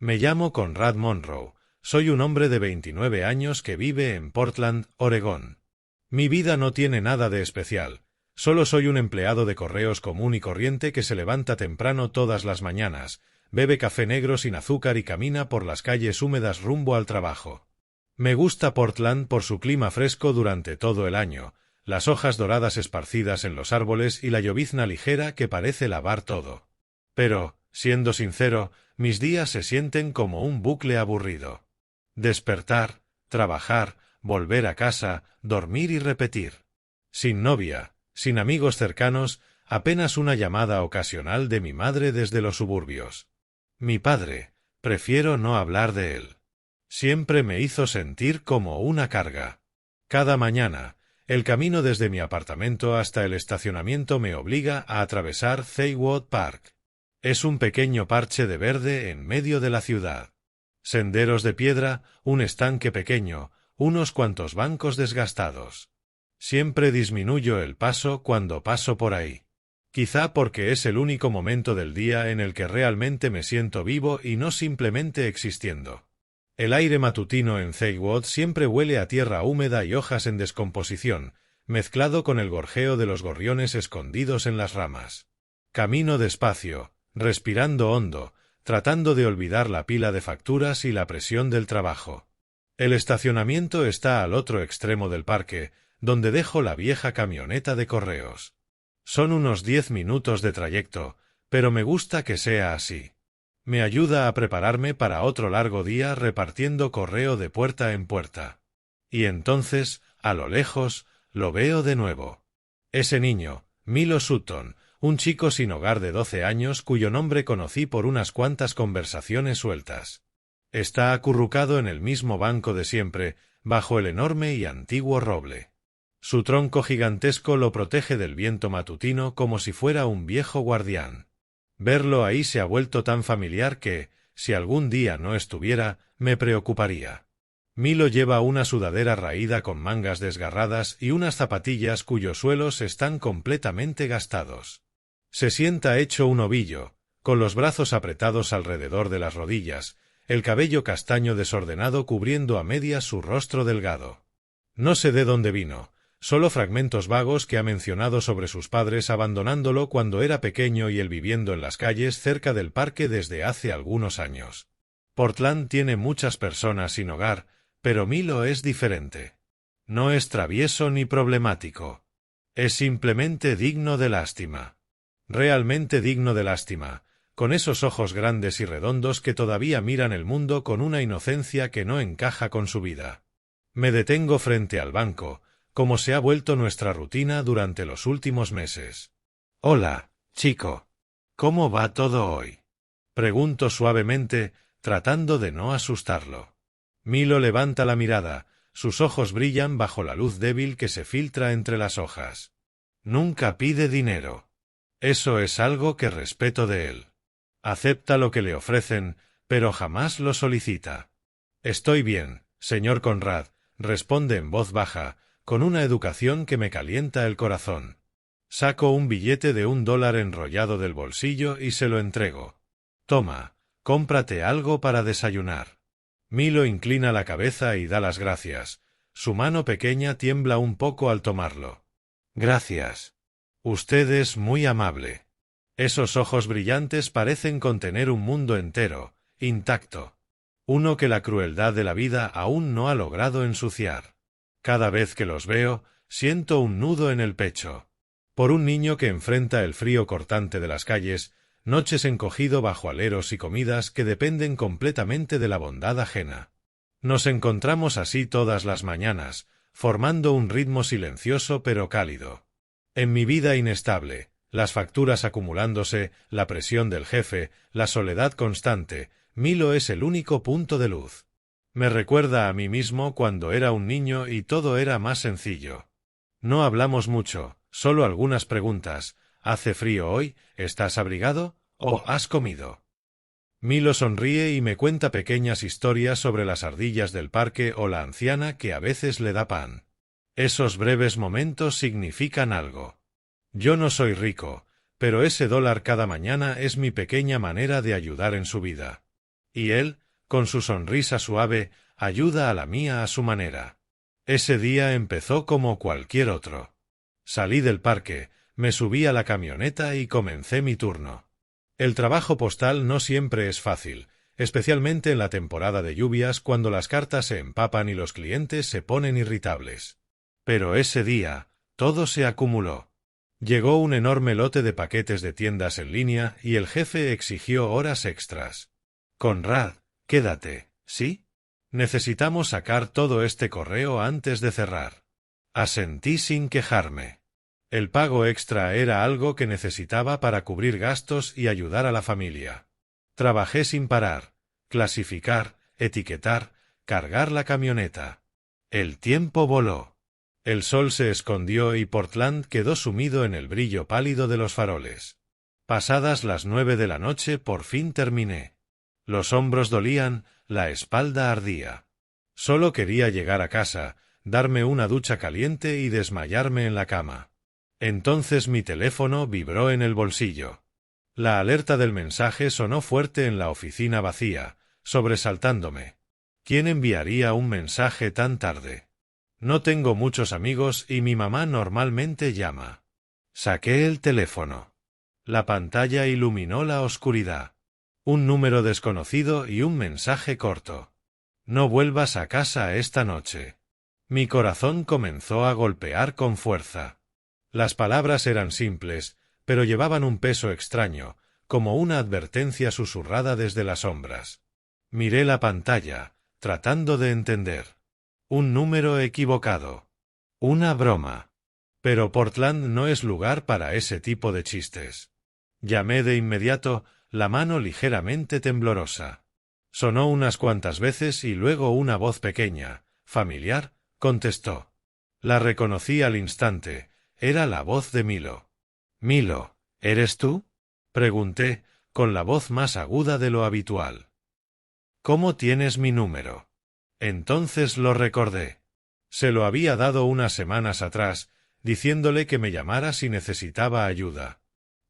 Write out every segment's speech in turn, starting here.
Me llamo Conrad Monroe. Soy un hombre de 29 años que vive en Portland, Oregón. Mi vida no tiene nada de especial. Solo soy un empleado de correos común y corriente que se levanta temprano todas las mañanas, bebe café negro sin azúcar y camina por las calles húmedas rumbo al trabajo. Me gusta Portland por su clima fresco durante todo el año, las hojas doradas esparcidas en los árboles y la llovizna ligera que parece lavar todo. Pero, siendo sincero, mis días se sienten como un bucle aburrido. Despertar, trabajar, volver a casa, dormir y repetir. Sin novia, sin amigos cercanos, apenas una llamada ocasional de mi madre desde los suburbios. Mi padre, prefiero no hablar de él. Siempre me hizo sentir como una carga. Cada mañana, el camino desde mi apartamento hasta el estacionamiento me obliga a atravesar Thaywood Park. Es un pequeño parche de verde en medio de la ciudad. Senderos de piedra, un estanque pequeño, unos cuantos bancos desgastados. Siempre disminuyo el paso cuando paso por ahí. Quizá porque es el único momento del día en el que realmente me siento vivo y no simplemente existiendo. El aire matutino en Thaywood siempre huele a tierra húmeda y hojas en descomposición, mezclado con el gorjeo de los gorriones escondidos en las ramas. Camino despacio, respirando hondo, tratando de olvidar la pila de facturas y la presión del trabajo. El estacionamiento está al otro extremo del parque, donde dejo la vieja camioneta de correos. Son unos 10 minutos de trayecto, pero me gusta que sea así. Me ayuda a prepararme para otro largo día repartiendo correo de puerta en puerta. Y entonces, a lo lejos, lo veo de nuevo. Ese niño, Milo Sutton, un chico sin hogar de 12 años cuyo nombre conocí por unas cuantas conversaciones sueltas. Está acurrucado en el mismo banco de siempre, bajo el enorme y antiguo roble. Su tronco gigantesco lo protege del viento matutino como si fuera un viejo guardián. Verlo ahí se ha vuelto tan familiar que, si algún día no estuviera, me preocuparía. Milo lleva una sudadera raída con mangas desgarradas y unas zapatillas cuyos suelos están completamente gastados. Se sienta hecho un ovillo, con los brazos apretados alrededor de las rodillas, el cabello castaño desordenado cubriendo a medias su rostro delgado. No sé de dónde vino, solo fragmentos vagos que ha mencionado sobre sus padres abandonándolo cuando era pequeño y él viviendo en las calles cerca del parque desde hace algunos años. Portland tiene muchas personas sin hogar, pero Milo es diferente. No es travieso ni problemático. Es simplemente digno de lástima. Realmente digno de lástima, con esos ojos grandes y redondos que todavía miran el mundo con una inocencia que no encaja con su vida. Me detengo frente al banco, como se ha vuelto nuestra rutina durante los últimos meses. «Hola, chico. ¿Cómo va todo hoy?», pregunto suavemente, tratando de no asustarlo. Milo levanta la mirada, sus ojos brillan bajo la luz débil que se filtra entre las hojas. Nunca pide dinero. Eso es algo que respeto de él. Acepta lo que le ofrecen, pero jamás lo solicita. «Estoy bien, señor Conrad», responde en voz baja, con una educación que me calienta el corazón. Saco un billete de $1 enrollado del bolsillo y se lo entrego. «Toma, cómprate algo para desayunar». Milo inclina la cabeza y da las gracias. Su mano pequeña tiembla un poco al tomarlo. «Gracias. Usted es muy amable». Esos ojos brillantes parecen contener un mundo entero, intacto. Uno que la crueldad de la vida aún no ha logrado ensuciar. Cada vez que los veo, siento un nudo en el pecho. Por un niño que enfrenta el frío cortante de las calles, noches encogido bajo aleros y comidas que dependen completamente de la bondad ajena. Nos encontramos así todas las mañanas, formando un ritmo silencioso pero cálido. En mi vida inestable, las facturas acumulándose, la presión del jefe, la soledad constante, Milo es el único punto de luz. Me recuerda a mí mismo cuando era un niño y todo era más sencillo. No hablamos mucho, solo algunas preguntas. ¿Hace frío hoy? ¿Estás abrigado? ¿O has comido? Milo sonríe y me cuenta pequeñas historias sobre las ardillas del parque o la anciana que a veces le da pan. Esos breves momentos significan algo. Yo no soy rico, pero ese $1 cada mañana es mi pequeña manera de ayudar en su vida. Y él, con su sonrisa suave, ayuda a la mía a su manera. Ese día empezó como cualquier otro. Salí del parque, me subí a la camioneta y comencé mi turno. El trabajo postal no siempre es fácil, especialmente en la temporada de lluvias cuando las cartas se empapan y los clientes se ponen irritables. Pero ese día, todo se acumuló. Llegó un enorme lote de paquetes de tiendas en línea y el jefe exigió horas extras. Conrad, quédate, ¿sí? Necesitamos sacar todo este correo antes de cerrar. Asentí sin quejarme. El pago extra era algo que necesitaba para cubrir gastos y ayudar a la familia. Trabajé sin parar, clasificar, etiquetar, cargar la camioneta. El tiempo voló. El sol se escondió y Portland quedó sumido en el brillo pálido de los faroles. Pasadas las 9 de la noche por fin terminé. Los hombros dolían, la espalda ardía. Solo quería llegar a casa, darme una ducha caliente y desmayarme en la cama. Entonces mi teléfono vibró en el bolsillo. La alerta del mensaje sonó fuerte en la oficina vacía, sobresaltándome. ¿Quién enviaría un mensaje tan tarde? No tengo muchos amigos y mi mamá normalmente llama. Saqué el teléfono. La pantalla iluminó la oscuridad. Un número desconocido y un mensaje corto. No vuelvas a casa esta noche. Mi corazón comenzó a golpear con fuerza. Las palabras eran simples, pero llevaban un peso extraño, como una advertencia susurrada desde las sombras. Miré la pantalla, tratando de entender. Un número equivocado. Una broma. Pero Portland no es lugar para ese tipo de chistes. Llamé de inmediato, la mano ligeramente temblorosa. Sonó unas cuantas veces y luego una voz pequeña, familiar, contestó. La reconocí al instante. Era la voz de Milo. «Milo, ¿eres tú?», pregunté, con la voz más aguda de lo habitual. «¿Cómo tienes mi número?». Entonces lo recordé. Se lo había dado unas semanas atrás, diciéndole que me llamara si necesitaba ayuda.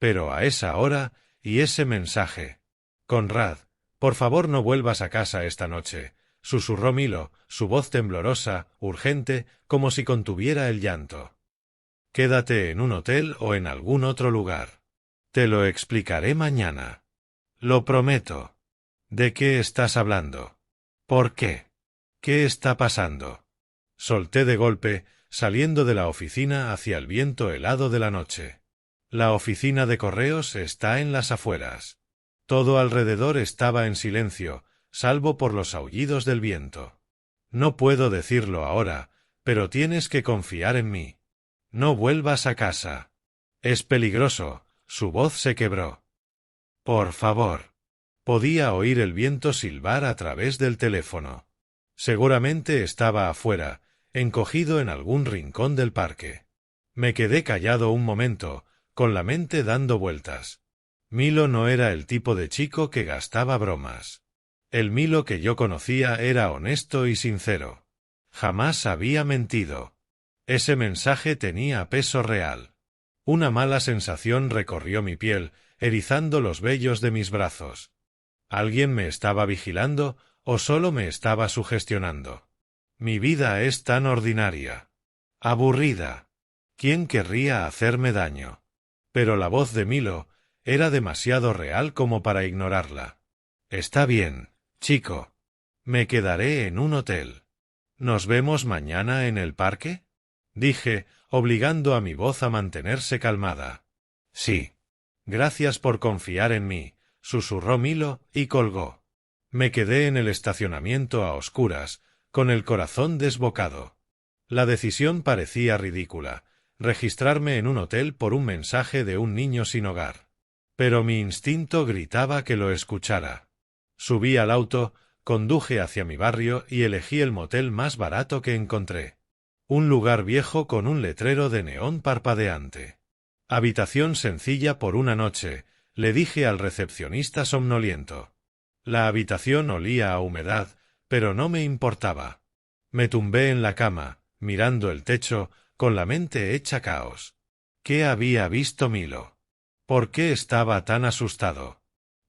Pero a esa hora, y ese mensaje. «Conrad, por favor no vuelvas a casa esta noche», susurró Milo, su voz temblorosa, urgente, como si contuviera el llanto. «Quédate en un hotel o en algún otro lugar. Te lo explicaré mañana. Lo prometo». «¿De qué estás hablando? ¿Por qué? ¿Qué está pasando?». Solté de golpe, saliendo de la oficina hacia el viento helado de la noche. La oficina de correos está en las afueras. Todo alrededor estaba en silencio, salvo por los aullidos del viento. «No puedo decirlo ahora, pero tienes que confiar en mí. No vuelvas a casa. Es peligroso». Su voz se quebró. «Por favor». Podía oír el viento silbar a través del teléfono. Seguramente estaba afuera, encogido en algún rincón del parque. Me quedé callado un momento, con la mente dando vueltas. Milo no era el tipo de chico que gastaba bromas. El Milo que yo conocía era honesto y sincero. Jamás había mentido. Ese mensaje tenía peso real. Una mala sensación recorrió mi piel, erizando los vellos de mis brazos. ¿Alguien me estaba vigilando o solo me estaba sugestionando? Mi vida es tan ordinaria. Aburrida. ¿Quién querría hacerme daño? Pero la voz de Milo era demasiado real como para ignorarla. «Está bien, chico. Me quedaré en un hotel. ¿Nos vemos mañana en el parque?», dije, obligando a mi voz a mantenerse calmada. «Sí. Gracias por confiar en mí», susurró Milo y colgó. Me quedé en el estacionamiento a oscuras, con el corazón desbocado. La decisión parecía ridícula, registrarme en un hotel por un mensaje de un niño sin hogar. Pero mi instinto gritaba que lo escuchara. Subí al auto, conduje hacia mi barrio y elegí el motel más barato que encontré. Un lugar viejo con un letrero de neón parpadeante. «Habitación sencilla por una noche», le dije al recepcionista somnoliento. La habitación olía a humedad, pero no me importaba. Me tumbé en la cama, mirando el techo, con la mente hecha caos. ¿Qué había visto Milo? ¿Por qué estaba tan asustado?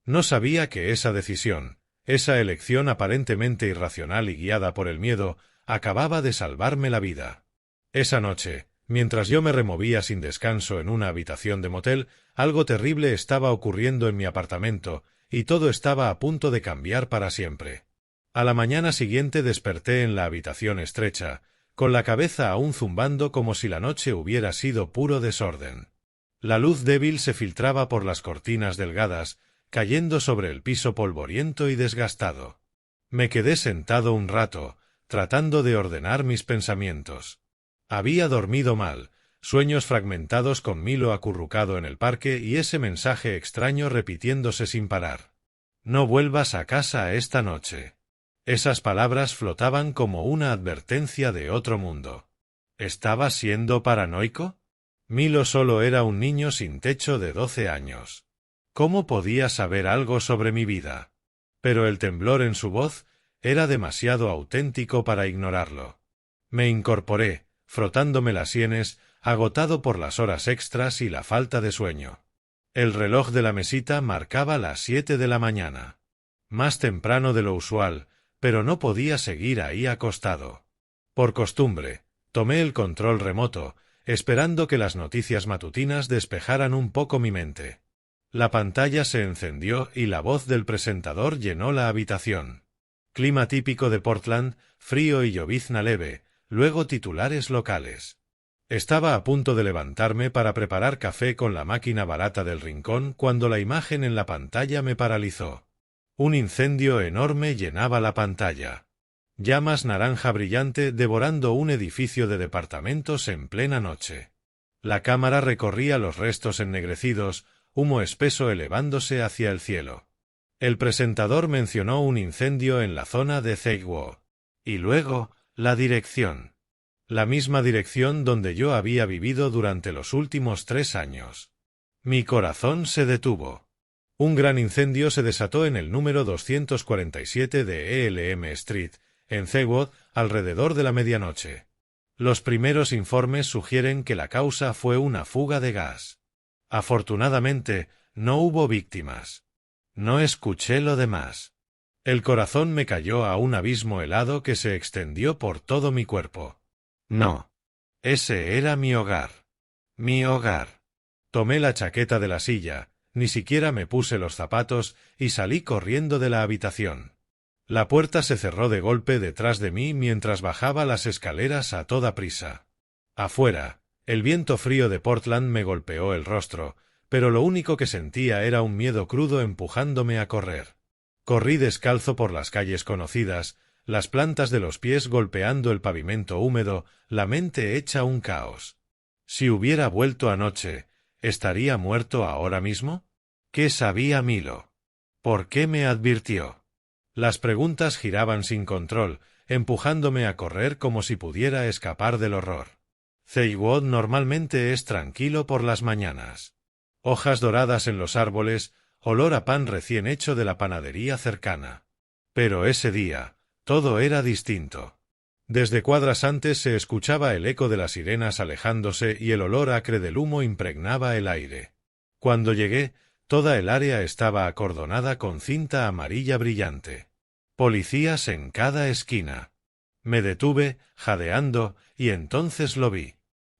No sabía que esa decisión, Esa elección aparentemente irracional y guiada por el miedo acababa de salvarme la vida. Esa noche, mientras yo me removía sin descanso en una habitación de motel, algo terrible estaba ocurriendo en mi apartamento y todo estaba a punto de cambiar para siempre. A la mañana siguiente desperté en la habitación estrecha, con la cabeza aún zumbando como si la noche hubiera sido puro desorden. La luz débil se filtraba por las cortinas delgadas, cayendo sobre el piso polvoriento y desgastado. Me quedé sentado un rato, tratando de ordenar mis pensamientos. Había dormido mal, sueños fragmentados con Milo acurrucado en el parque y ese mensaje extraño repitiéndose sin parar. «No vuelvas a casa esta noche». Esas palabras flotaban como una advertencia de otro mundo. ¿Estaba siendo paranoico? Milo solo era un niño sin techo de 12 años. ¿Cómo podía saber algo sobre mi vida? Pero el temblor en su voz era demasiado auténtico para ignorarlo. Me incorporé, frotándome las sienes, agotado por las horas extras y la falta de sueño. El reloj de la mesita marcaba las 7 de la mañana. Más temprano de lo usual, pero no podía seguir ahí acostado. Por costumbre, tomé el control remoto, esperando que las noticias matutinas despejaran un poco mi mente. La pantalla se encendió y la voz del presentador llenó la habitación. Clima típico de Portland, frío y llovizna leve, luego titulares locales. Estaba a punto de levantarme para preparar café con la máquina barata del rincón cuando la imagen en la pantalla me paralizó. Un incendio enorme llenaba la pantalla. Llamas naranja brillante devorando un edificio de departamentos en plena noche. La cámara recorría los restos ennegrecidos, humo espeso elevándose hacia el cielo. El presentador mencionó un incendio en la zona de Thegwo. Y luego, la dirección. La misma dirección donde yo había vivido durante los últimos 3 años. Mi corazón se detuvo. Un gran incendio se desató en el número 247 de ELM Street, en Thegwo, alrededor de la medianoche. Los primeros informes sugieren que la causa fue una fuga de gas. Afortunadamente, no hubo víctimas. No escuché lo demás. El corazón me cayó a un abismo helado que se extendió por todo mi cuerpo. No. Ese era mi hogar. Mi hogar. Tomé la chaqueta de la silla, ni siquiera me puse los zapatos y salí corriendo de la habitación. La puerta se cerró de golpe detrás de mí mientras bajaba las escaleras a toda prisa. Afuera, el viento frío de Portland me golpeó el rostro, pero lo único que sentía era un miedo crudo empujándome a correr. Corrí descalzo por las calles conocidas, las plantas de los pies golpeando el pavimento húmedo, la mente hecha un caos. Si hubiera vuelto anoche, ¿estaría muerto ahora mismo? ¿Qué sabía Milo? ¿Por qué me advirtió? Las preguntas giraban sin control, empujándome a correr como si pudiera escapar del horror. Thegwo normalmente es tranquilo por las mañanas. Hojas doradas en los árboles, olor a pan recién hecho de la panadería cercana. Pero ese día, todo era distinto. Desde cuadras antes se escuchaba el eco de las sirenas alejándose y el olor acre del humo impregnaba el aire. Cuando llegué, toda el área estaba acordonada con cinta amarilla brillante. Policías en cada esquina. Me detuve, jadeando, y entonces lo vi.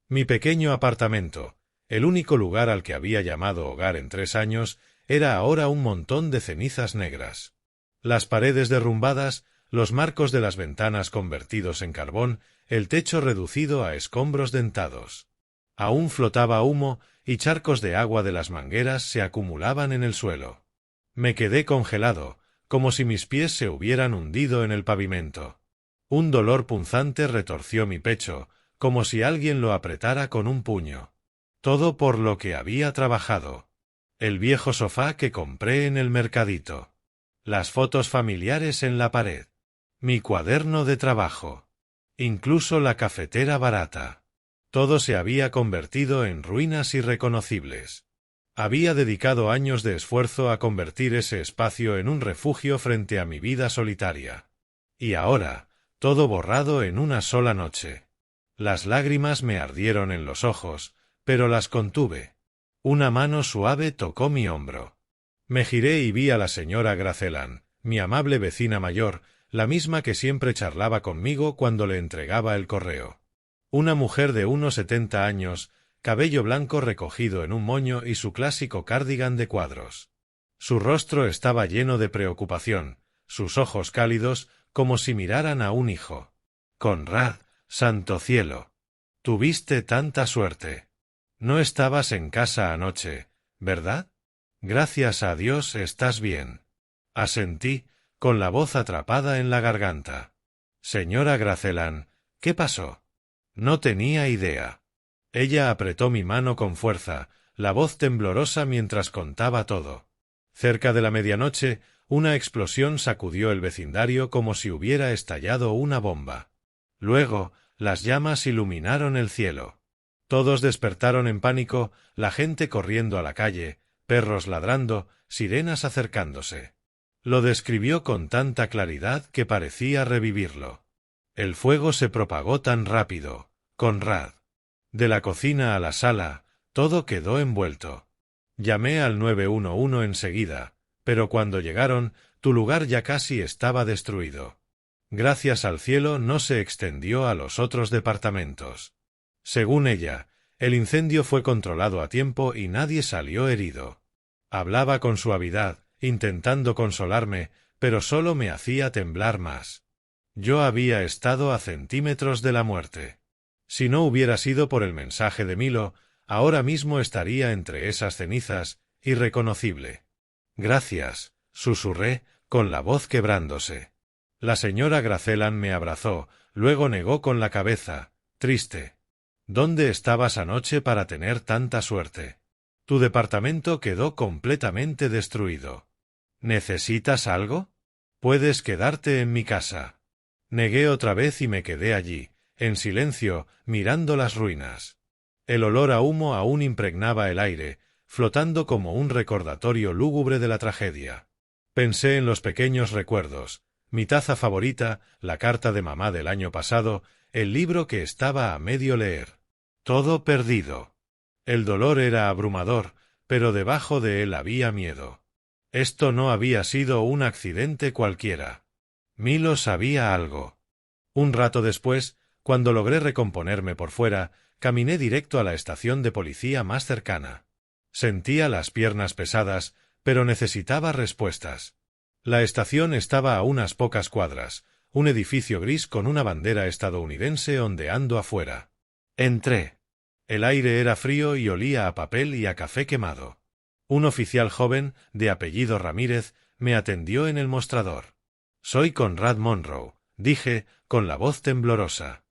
Mi pequeño apartamento, el único lugar al que había llamado hogar en 3 años, era ahora un montón de cenizas negras. Las paredes derrumbadas, los marcos de las ventanas convertidos en carbón, el techo reducido a escombros dentados. Aún flotaba humo y charcos de agua de las mangueras se acumulaban en el suelo. Me quedé congelado, como si mis pies se hubieran hundido en el pavimento. Un dolor punzante retorció mi pecho, como si alguien lo apretara con un puño. Todo por lo que había trabajado. El viejo sofá que compré en el mercadito. Las fotos familiares en la pared. Mi cuaderno de trabajo. Incluso la cafetera barata. Todo se había convertido en ruinas irreconocibles. Había dedicado años de esfuerzo a convertir ese espacio en un refugio frente a mi vida solitaria. Y ahora, todo borrado en una sola noche. Las lágrimas me ardieron en los ojos, pero las contuve. Una mano suave tocó mi hombro. Me giré y vi a la señora Gracelan, Mi amable vecina mayor, la misma que siempre charlaba conmigo cuando le entregaba el correo. Una mujer de unos 70 años, cabello blanco recogido en un moño y su clásico cardigan de cuadros. Su rostro estaba lleno de preocupación, sus ojos cálidos, como si miraran a un hijo. Conrad, santo cielo. Tuviste tanta suerte. No estabas en casa anoche, ¿verdad? Gracias a Dios estás bien. Asentí, con la voz atrapada en la garganta. Señora Gracelán, ¿qué pasó? No tenía idea. Ella apretó mi mano con fuerza, la voz temblorosa mientras contaba todo. Cerca de la medianoche, una explosión sacudió el vecindario como si hubiera estallado una bomba. Luego, las llamas iluminaron el cielo. Todos despertaron en pánico, la gente corriendo a la calle, perros ladrando, sirenas acercándose. Lo describió con tanta claridad que parecía revivirlo. El fuego se propagó tan rápido, Conrad. De la cocina a la sala, todo quedó envuelto. Llamé al 911 enseguida, pero cuando llegaron, tu lugar ya casi estaba destruido. Gracias al cielo no se extendió a los otros departamentos. Según ella, el incendio fue controlado a tiempo y nadie salió herido. Hablaba con suavidad, intentando consolarme, pero solo me hacía temblar más. Yo había estado a centímetros de la muerte. Si no hubiera sido por el mensaje de Milo, ahora mismo estaría entre esas cenizas, irreconocible. Gracias, susurré, con la voz quebrándose. La señora Gracelán me abrazó, luego negó con la cabeza, triste. ¿Dónde estabas anoche para tener tanta suerte? Tu departamento quedó completamente destruido. ¿Necesitas algo? Puedes quedarte en mi casa. Negué otra vez y me quedé allí, en silencio, mirando las ruinas. El olor a humo aún impregnaba el aire, flotando como un recordatorio lúgubre de la tragedia. Pensé en los pequeños recuerdos, mi taza favorita, la carta de mamá del año pasado, el libro que estaba a medio leer. Todo perdido. El dolor era abrumador, pero debajo de él había miedo. Esto no había sido un accidente cualquiera. Milo sabía algo. Un rato después, cuando logré recomponerme por fuera, caminé directo a la estación de policía más cercana. Sentía las piernas pesadas, pero necesitaba respuestas. La estación estaba a unas pocas cuadras, un edificio gris con una bandera estadounidense ondeando afuera. Entré. El aire era frío y olía a papel y a café quemado. Un oficial joven, de apellido Ramírez, me atendió en el mostrador. Soy Conrad Monroe, dije, con la voz temblorosa.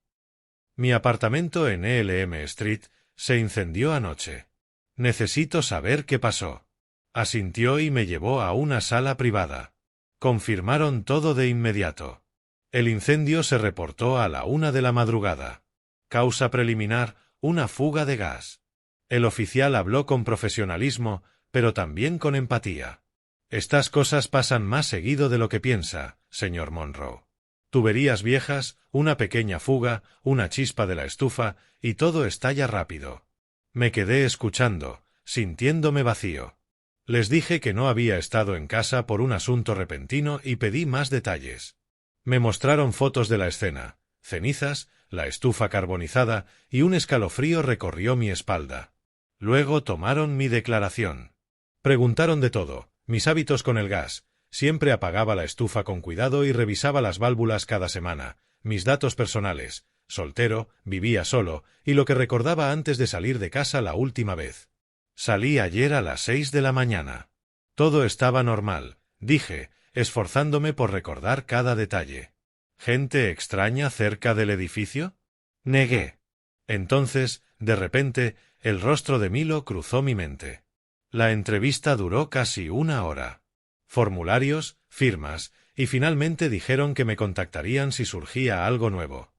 Mi apartamento en ELM Street se incendió anoche. Necesito saber qué pasó. Asintió y me llevó a una sala privada. Confirmaron todo de inmediato. El incendio se reportó a la 1 de la madrugada. Causa preliminar, una fuga de gas. El oficial habló con profesionalismo, pero también con empatía. Estas cosas pasan más seguido de lo que piensa, señor Monroe. Tuberías viejas, una pequeña fuga, una chispa de la estufa, y todo estalla rápido. Me quedé escuchando, sintiéndome vacío. Les dije que no había estado en casa por un asunto repentino y pedí más detalles. Me mostraron fotos de la escena, cenizas, la estufa carbonizada, y un escalofrío recorrió mi espalda. Luego tomaron mi declaración. Preguntaron de todo, mis hábitos con el gas, siempre apagaba la estufa con cuidado y revisaba las válvulas cada semana, mis datos personales, soltero, vivía solo, y lo que recordaba antes de salir de casa la última vez. Salí ayer a las 6 de la mañana. Todo estaba normal, dije, esforzándome por recordar cada detalle. ¿Gente extraña cerca del edificio? Negué. Entonces, de repente, el rostro de Milo cruzó mi mente. La entrevista duró casi 1 hora. Formularios, firmas, y finalmente dijeron que me contactarían si surgía algo nuevo.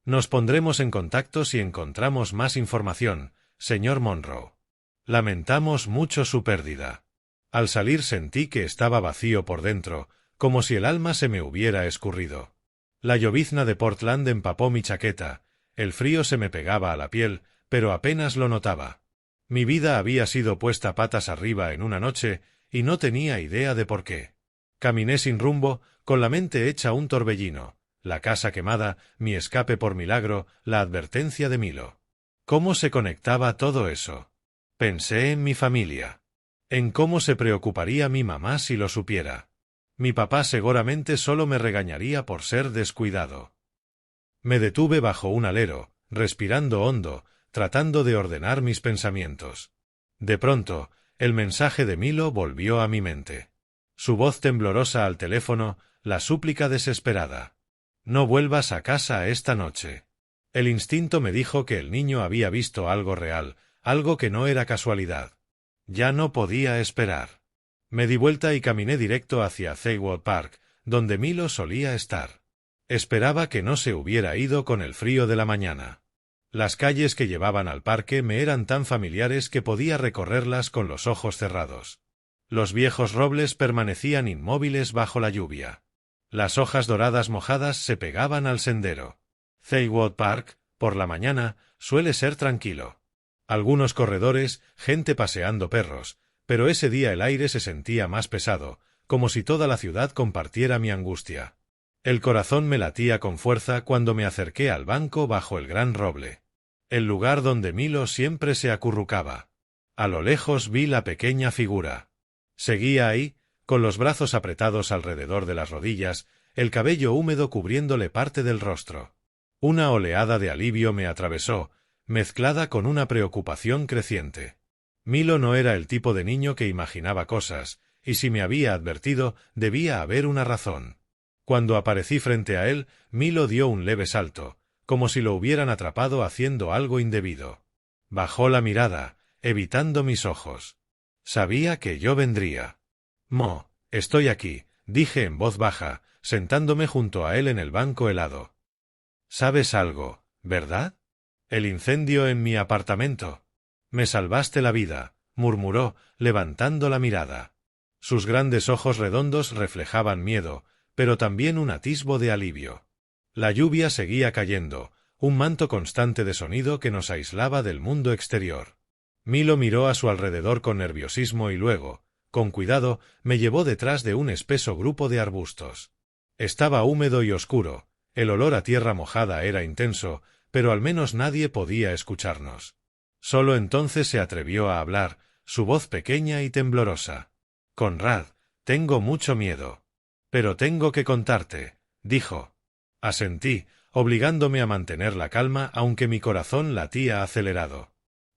Nos pondremos en contacto si encontramos más información, señor Monroe. Lamentamos mucho su pérdida. Al salir sentí que estaba vacío por dentro, como si el alma se me hubiera escurrido. La llovizna de Portland empapó mi chaqueta, el frío se me pegaba a la piel, pero apenas lo notaba. Mi vida había sido puesta patas arriba en una noche, y no tenía idea de por qué. Caminé sin rumbo, con la mente hecha un torbellino, la casa quemada, mi escape por milagro, la advertencia de Milo. ¿Cómo se conectaba todo eso? Pensé en mi familia. En cómo se preocuparía mi mamá si lo supiera. Mi papá seguramente solo me regañaría por ser descuidado. Me detuve bajo un alero, respirando hondo, tratando de ordenar mis pensamientos. De pronto, el mensaje de Milo volvió a mi mente. Su voz temblorosa al teléfono, la súplica desesperada. No vuelvas a casa esta noche. El instinto me dijo que el niño había visto algo real, algo que no era casualidad. Ya no podía esperar. Me di vuelta y caminé directo hacia Thaywood Park, donde Milo solía estar. Esperaba que no se hubiera ido con el frío de la mañana. Las calles que llevaban al parque me eran tan familiares que podía recorrerlas con los ojos cerrados. Los viejos robles permanecían inmóviles bajo la lluvia. Las hojas doradas mojadas se pegaban al sendero. Thaywood Park, por la mañana, suele ser tranquilo. Algunos corredores, gente paseando perros, pero ese día el aire se sentía más pesado, como si toda la ciudad compartiera mi angustia. El corazón me latía con fuerza cuando me acerqué al banco bajo el gran roble. El lugar donde Milo siempre se acurrucaba. A lo lejos vi la pequeña figura. Seguía ahí, con los brazos apretados alrededor de las rodillas, el cabello húmedo cubriéndole parte del rostro. Una oleada de alivio me atravesó, mezclada con una preocupación creciente. Milo no era el tipo de niño que imaginaba cosas, y si me había advertido, debía haber una razón. Cuando aparecí frente a él, Milo dio un leve salto, como si lo hubieran atrapado haciendo algo indebido. Bajó la mirada, evitando mis ojos. Sabía que yo vendría. Mo, estoy aquí, dije en voz baja, sentándome junto a él en el banco helado. ¿Sabes algo, verdad? El incendio en mi apartamento. Me salvaste la vida, murmuró, levantando la mirada. Sus grandes ojos redondos reflejaban miedo, pero también un atisbo de alivio. La lluvia seguía cayendo, un manto constante de sonido que nos aislaba del mundo exterior. Milo miró a su alrededor con nerviosismo y luego, con cuidado, me llevó detrás de un espeso grupo de arbustos. Estaba húmedo y oscuro, el olor a tierra mojada era intenso, pero al menos nadie podía escucharnos. Solo entonces se atrevió a hablar, su voz pequeña y temblorosa. Conrad, tengo mucho miedo. Pero tengo que contarte, dijo. Asentí, obligándome a mantener la calma aunque mi corazón latía acelerado.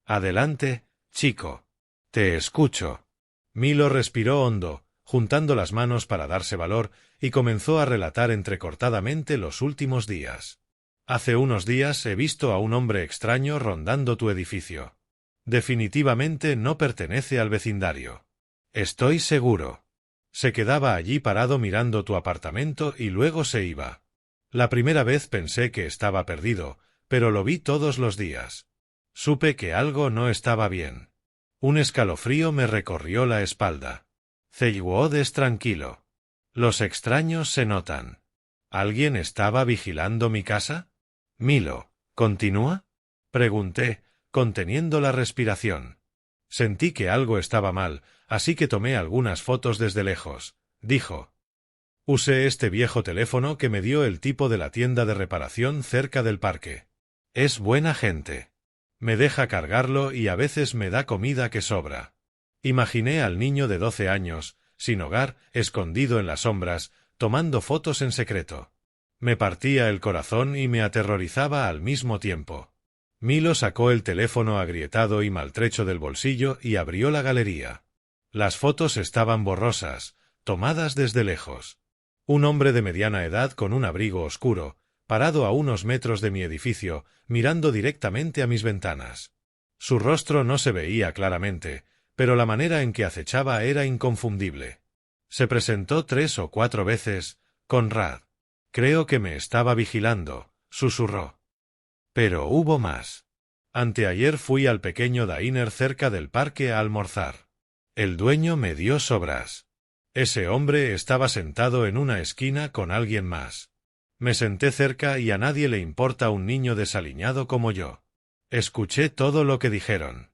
Adelante, chico. Te escucho. Milo respiró hondo, juntando las manos para darse valor, y comenzó a relatar entrecortadamente los últimos días. Hace unos días he visto a un hombre extraño rondando tu edificio. Definitivamente no pertenece al vecindario. Estoy seguro. Se quedaba allí parado mirando tu apartamento y luego se iba. La primera vez pensé que estaba perdido, pero lo vi todos los días. Supe que algo no estaba bien. Un escalofrío me recorrió la espalda. Thaywood es tranquilo. Los extraños se notan. ¿Alguien estaba vigilando mi casa? Milo, ¿continúa? Pregunté, conteniendo la respiración. Sentí que algo estaba mal, así que tomé algunas fotos desde lejos, dijo. Usé este viejo teléfono que me dio el tipo de la tienda de reparación cerca del parque. Es buena gente. Me deja cargarlo y a veces me da comida que sobra. Imaginé al niño de 12 años, sin hogar, escondido en las sombras, tomando fotos en secreto. Me partía el corazón y me aterrorizaba al mismo tiempo. Milo sacó el teléfono agrietado y maltrecho del bolsillo y abrió la galería. Las fotos estaban borrosas, tomadas desde lejos. Un hombre de mediana edad con un abrigo oscuro, parado a unos metros de mi edificio, mirando directamente a mis ventanas. Su rostro no se veía claramente, pero la manera en que acechaba era inconfundible. Se presentó 3 o 4 veces, Conrad. Creo que me estaba vigilando, susurró. Pero hubo más. Anteayer fui al pequeño diner cerca del parque a almorzar. El dueño me dio sobras. Ese hombre estaba sentado en una esquina con alguien más. Me senté cerca y a nadie le importa un niño desaliñado como yo. Escuché todo lo que dijeron.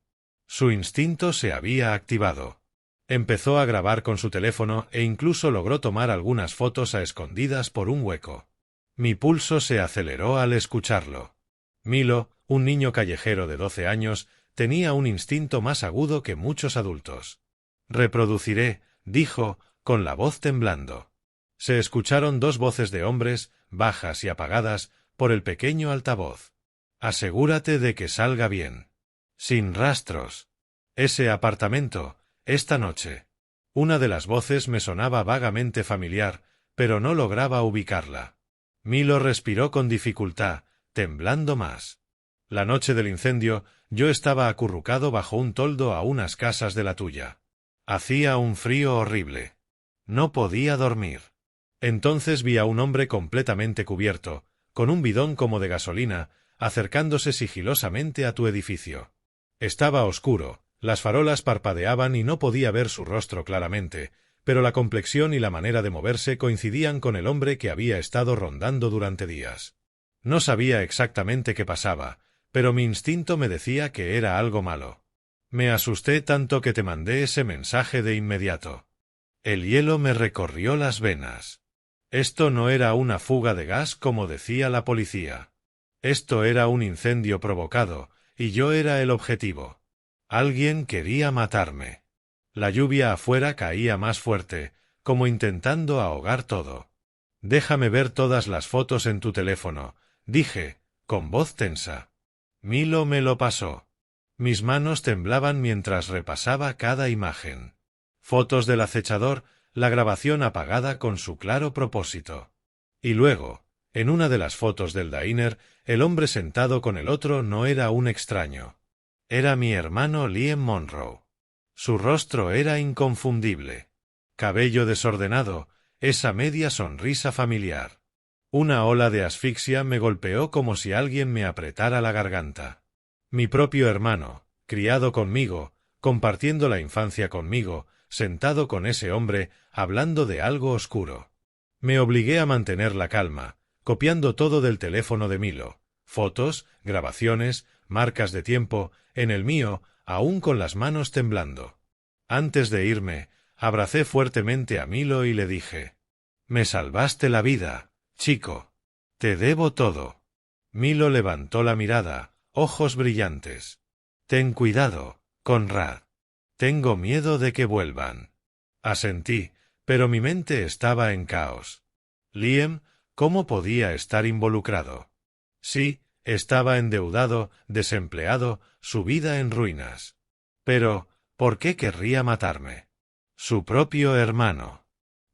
Su instinto se había activado. Empezó a grabar con su teléfono e incluso logró tomar algunas fotos a escondidas por un hueco. Mi pulso se aceleró al escucharlo. Milo, un niño callejero de 12 años, tenía un instinto más agudo que muchos adultos. «Reproduciré», dijo, con la voz temblando. Se escucharon dos voces de hombres, bajas y apagadas, por el pequeño altavoz. «Asegúrate de que salga bien. Sin rastros. Ese apartamento, esta noche». Una de las voces me sonaba vagamente familiar, pero no lograba ubicarla. Milo respiró con dificultad, temblando más. La noche del incendio, yo estaba acurrucado bajo un toldo a unas casas de la tuya. Hacía un frío horrible. No podía dormir. Entonces vi a un hombre completamente cubierto, con un bidón como de gasolina, acercándose sigilosamente a tu edificio. Estaba oscuro, las farolas parpadeaban y no podía ver su rostro claramente, pero la complexión y la manera de moverse coincidían con el hombre que había estado rondando durante días. No sabía exactamente qué pasaba, pero mi instinto me decía que era algo malo. Me asusté tanto que te mandé ese mensaje de inmediato. El hielo me recorrió las venas. Esto no era una fuga de gas como decía la policía. Esto era un incendio provocado, y yo era el objetivo. Alguien quería matarme. La lluvia afuera caía más fuerte, como intentando ahogar todo. «Déjame ver todas las fotos en tu teléfono», dije, con voz tensa. Milo me lo pasó. Mis manos temblaban mientras repasaba cada imagen. Fotos del acechador, la grabación apagada con su claro propósito. Y luego, en una de las fotos del diner, el hombre sentado con el otro no era un extraño. Era mi hermano Liam Monroe. Su rostro era inconfundible. Cabello desordenado, esa media sonrisa familiar. Una ola de asfixia me golpeó como si alguien me apretara la garganta. Mi propio hermano, criado conmigo, compartiendo la infancia conmigo, sentado con ese hombre, hablando de algo oscuro. Me obligué a mantener la calma, copiando todo del teléfono de Milo, fotos, grabaciones, marcas de tiempo, en el mío, aún con las manos temblando. Antes de irme, abracé fuertemente a Milo y le dije: «Me salvaste la vida, chico. Te debo todo». Milo levantó la mirada, ojos brillantes. «Ten cuidado, Conrad. Tengo miedo de que vuelvan». Asentí, pero mi mente estaba en caos. Liam, ¿cómo podía estar involucrado? Sí, estaba endeudado, desempleado, su vida en ruinas. Pero, ¿por qué querría matarme? Su propio hermano.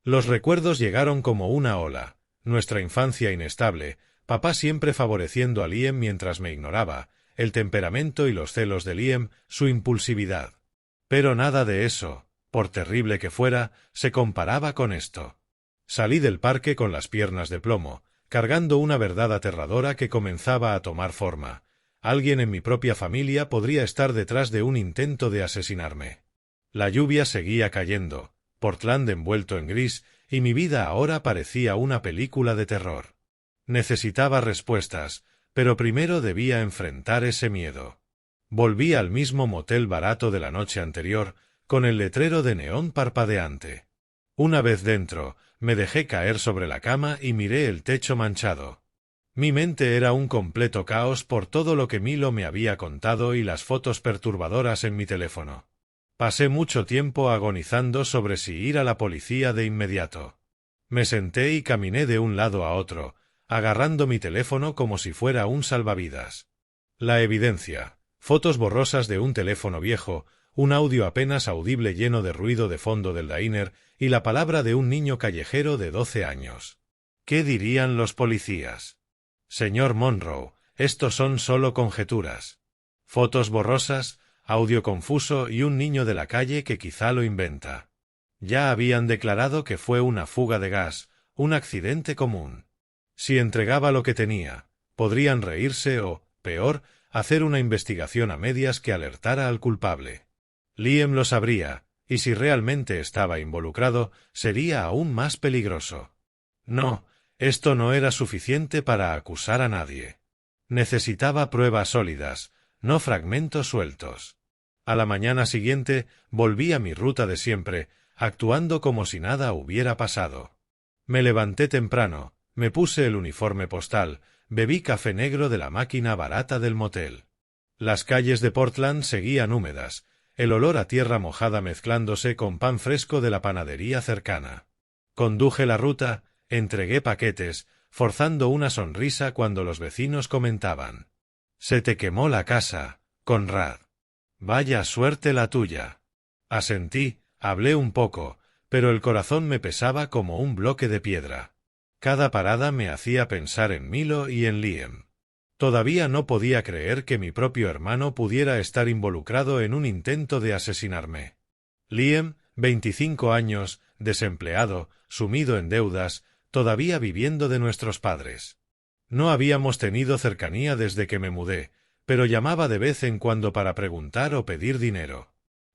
Los recuerdos llegaron como una ola. Nuestra infancia inestable, papá siempre favoreciendo a Liam mientras me ignoraba, el temperamento y los celos de Liam, su impulsividad. Pero nada de eso, por terrible que fuera, se comparaba con esto. Salí del parque con las piernas de plomo, cargando una verdad aterradora que comenzaba a tomar forma. Alguien en mi propia familia podría estar detrás de un intento de asesinarme. La lluvia seguía cayendo, Portland envuelto en gris, y mi vida ahora parecía una película de terror. Necesitaba respuestas, pero primero debía enfrentar ese miedo. Volví al mismo motel barato de la noche anterior, con el letrero de neón parpadeante. Una vez dentro, me dejé caer sobre la cama y miré el techo manchado. Mi mente era un completo caos por todo lo que Milo me había contado y las fotos perturbadoras en mi teléfono. Pasé mucho tiempo agonizando sobre si ir a la policía de inmediato. Me senté y caminé de un lado a otro, agarrando mi teléfono como si fuera un salvavidas. La evidencia, fotos borrosas de un teléfono viejo, un audio apenas audible lleno de ruido de fondo del diner y la palabra de un niño callejero de 12 años. ¿Qué dirían los policías? Señor Monroe, estos son solo conjeturas. Fotos borrosas, audio confuso y un niño de la calle que quizá lo inventa. Ya habían declarado que fue una fuga de gas, un accidente común. Si entregaba lo que tenía, podrían reírse o, peor, hacer una investigación a medias que alertara al culpable. Liam lo sabría, y si realmente estaba involucrado, sería aún más peligroso. No, esto no era suficiente para acusar a nadie. Necesitaba pruebas sólidas, no fragmentos sueltos. A la mañana siguiente volví a mi ruta de siempre, actuando como si nada hubiera pasado. Me levanté temprano, me puse el uniforme postal, bebí café negro de la máquina barata del motel. Las calles de Portland seguían húmedas, el olor a tierra mojada mezclándose con pan fresco de la panadería cercana. Conduje la ruta, entregué paquetes, forzando una sonrisa cuando los vecinos comentaban: «Se te quemó la casa, Conrad. Vaya suerte la tuya». Asentí, hablé un poco, pero el corazón me pesaba como un bloque de piedra. Cada parada me hacía pensar en Milo y en Liam. Todavía no podía creer que mi propio hermano pudiera estar involucrado en un intento de asesinarme. Liam, 25 años, desempleado, sumido en deudas, todavía viviendo de nuestros padres. No habíamos tenido cercanía desde que me mudé, pero llamaba de vez en cuando para preguntar o pedir dinero.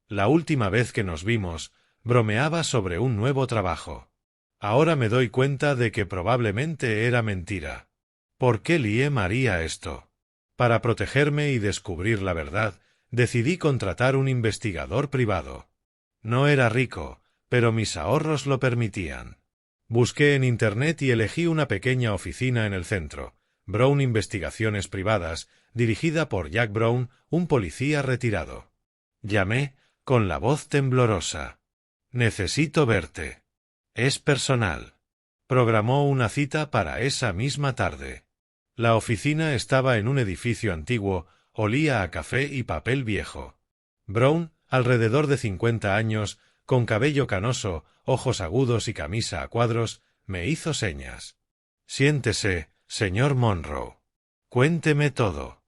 La última vez que nos vimos, bromeaba sobre un nuevo trabajo. Ahora me doy cuenta de que probablemente era mentira. ¿Por qué Liam haría esto? Para protegerme y descubrir la verdad, decidí contratar un investigador privado. No era rico, pero mis ahorros lo permitían. Busqué en Internet y elegí una pequeña oficina en el centro, Brown Investigaciones Privadas, dirigida por Jack Brown, un policía retirado. Llamé, con la voz temblorosa. «Necesito verte. Es personal». Programó una cita para esa misma tarde. La oficina estaba en un edificio antiguo, olía a café y papel viejo. Brown, alrededor de 50 años, con cabello canoso, ojos agudos y camisa a cuadros, me hizo señas. «Siéntese, señor Monroe. Cuénteme todo».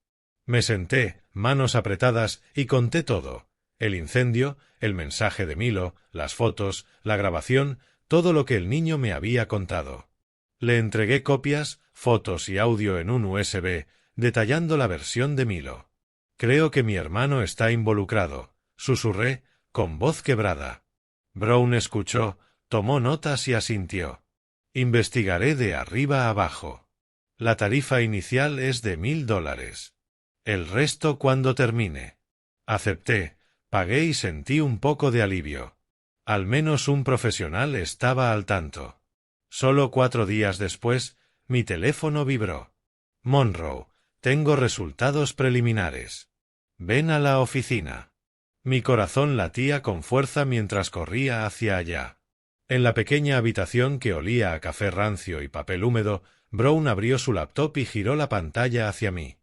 Me senté, manos apretadas, y conté todo. El incendio, el mensaje de Milo, las fotos, la grabación, todo lo que el niño me había contado. Le entregué copias, fotos y audio en un USB, detallando la versión de Milo. «Creo que mi hermano está involucrado», susurré, con voz quebrada. Brown escuchó, tomó notas y asintió. «Investigaré de arriba a abajo. La tarifa inicial es de $1000. El resto cuando termine». Acepté, pagué y sentí un poco de alivio. Al menos un profesional estaba al tanto. Solo 4 días después, mi teléfono vibró. «Monroe, tengo resultados preliminares. Ven a la oficina». Mi corazón latía con fuerza mientras corría hacia allá. En la pequeña habitación que olía a café rancio y papel húmedo, Brown abrió su laptop y giró la pantalla hacia mí.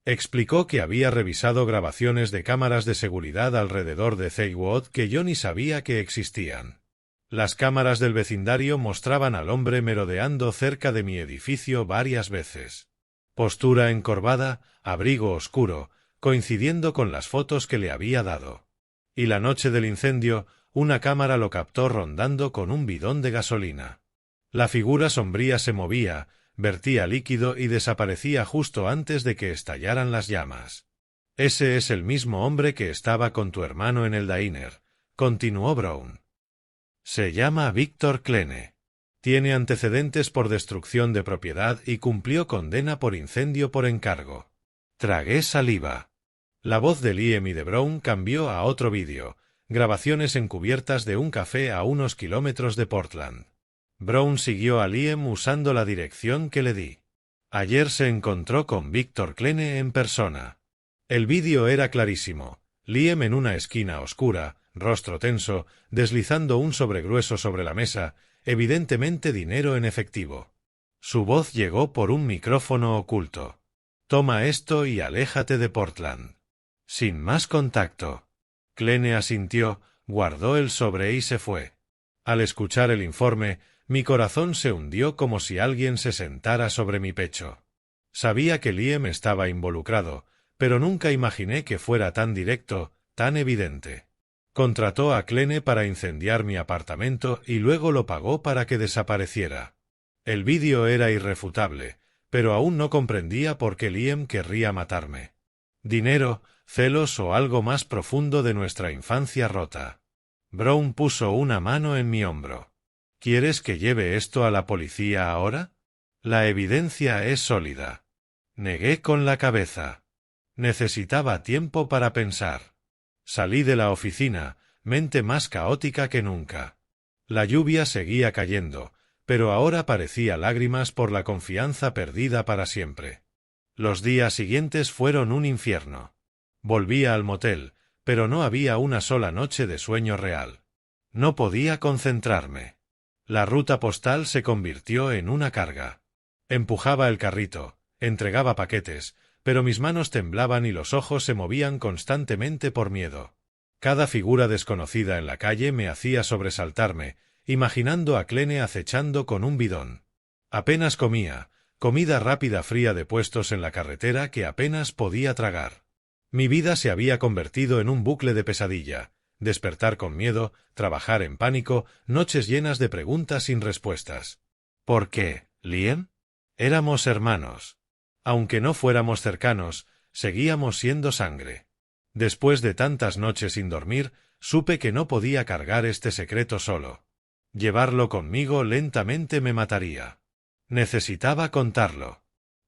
Explicó que había revisado grabaciones de cámaras de seguridad alrededor de Thaywood que yo ni sabía que existían. Las cámaras del vecindario mostraban al hombre merodeando cerca de mi edificio varias veces. Postura encorvada, abrigo oscuro, coincidiendo con las fotos que le había dado. Y la noche del incendio, una cámara lo captó rondando con un bidón de gasolina. La figura sombría se movía, vertía líquido y desaparecía justo antes de que estallaran las llamas. «Ese es el mismo hombre que estaba con tu hermano en el diner», continuó Brown. «Se llama Victor Klene. Tiene antecedentes por destrucción de propiedad y cumplió condena por incendio por encargo». Tragué saliva. La voz de Liam y de Brown cambió a otro vídeo, grabaciones encubiertas de un café a unos kilómetros de Portland. Brown siguió a Liam usando la dirección que le di. Ayer se encontró con Victor Klene en persona. El vídeo era clarísimo. Liam en una esquina oscura, rostro tenso, deslizando un sobre grueso sobre la mesa, evidentemente dinero en efectivo. Su voz llegó por un micrófono oculto. «Toma esto y aléjate de Portland. Sin más contacto». Klene asintió, guardó el sobre y se fue. Al escuchar el informe, mi corazón se hundió como si alguien se sentara sobre mi pecho. Sabía que Liam estaba involucrado, pero nunca imaginé que fuera tan directo, tan evidente. Contrató a Klene para incendiar mi apartamento y luego lo pagó para que desapareciera. El vídeo era irrefutable, pero aún no comprendía por qué Liam querría matarme. Dinero, celos o algo más profundo de nuestra infancia rota. Brown puso una mano en mi hombro. ¿Quieres que lleve esto a la policía ahora? La evidencia es sólida. Negué con la cabeza. Necesitaba tiempo para pensar. Salí de la oficina, mente más caótica que nunca. La lluvia seguía cayendo, pero ahora parecía lágrimas por la confianza perdida para siempre. Los días siguientes fueron un infierno. Volvía al motel, pero no había una sola noche de sueño real. No podía concentrarme. La ruta postal se convirtió en una carga. Empujaba el carrito, entregaba paquetes, pero mis manos temblaban y los ojos se movían constantemente por miedo. Cada figura desconocida en la calle me hacía sobresaltarme, imaginando a Clene acechando con un bidón. Apenas comía, comida rápida fría de puestos en la carretera que apenas podía tragar. Mi vida se había convertido en un bucle de pesadilla, despertar con miedo, trabajar en pánico, noches llenas de preguntas sin respuestas. ¿Por qué, Liam? Éramos hermanos. Aunque no fuéramos cercanos, seguíamos siendo sangre. Después de tantas noches sin dormir, supe que no podía cargar este secreto solo. Llevarlo conmigo lentamente me mataría. Necesitaba contarlo.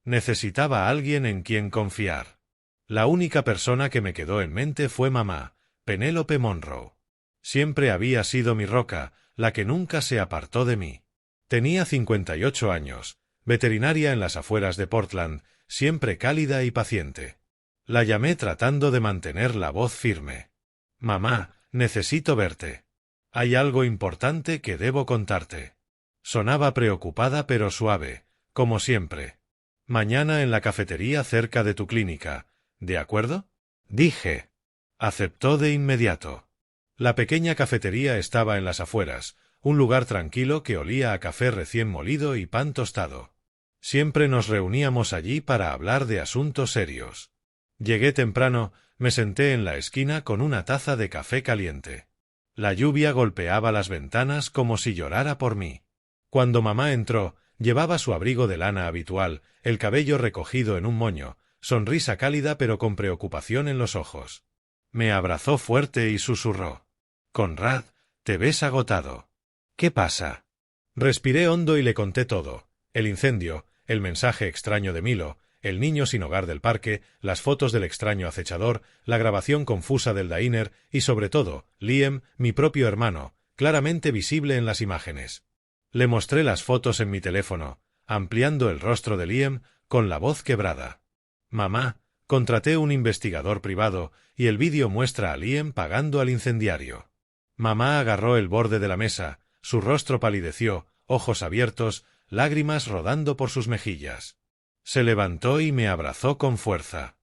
Necesitaba a alguien en quien confiar. La única persona que me quedó en mente fue mamá, Penélope Monroe. Siempre había sido mi roca, la que nunca se apartó de mí. Tenía 58 años, veterinaria en las afueras de Portland, siempre cálida y paciente. La llamé tratando de mantener la voz firme. «Mamá, necesito verte. Hay algo importante que debo contarte». Sonaba preocupada pero suave, como siempre. «Mañana en la cafetería cerca de tu clínica, ¿de acuerdo?», dije. Aceptó de inmediato. La pequeña cafetería estaba en las afueras, un lugar tranquilo que olía a café recién molido y pan tostado. Siempre nos reuníamos allí para hablar de asuntos serios. Llegué temprano, me senté en la esquina con una taza de café caliente. La lluvia golpeaba las ventanas como si llorara por mí. Cuando mamá entró, llevaba su abrigo de lana habitual, el cabello recogido en un moño, sonrisa cálida pero con preocupación en los ojos. Me abrazó fuerte y susurró: «Conrad, te ves agotado. ¿Qué pasa?». Respiré hondo y le conté todo: el incendio, el mensaje extraño de Milo, el niño sin hogar del parque, las fotos del extraño acechador, la grabación confusa del diner y, sobre todo, Liam, mi propio hermano, claramente visible en las imágenes. Le mostré las fotos en mi teléfono, ampliando el rostro de Liam, con la voz quebrada. «Mamá, contraté un investigador privado y el vídeo muestra a Liam pagando al incendiario». Mamá agarró el borde de la mesa, su rostro palideció, ojos abiertos, lágrimas rodando por sus mejillas. Se levantó y me abrazó con fuerza.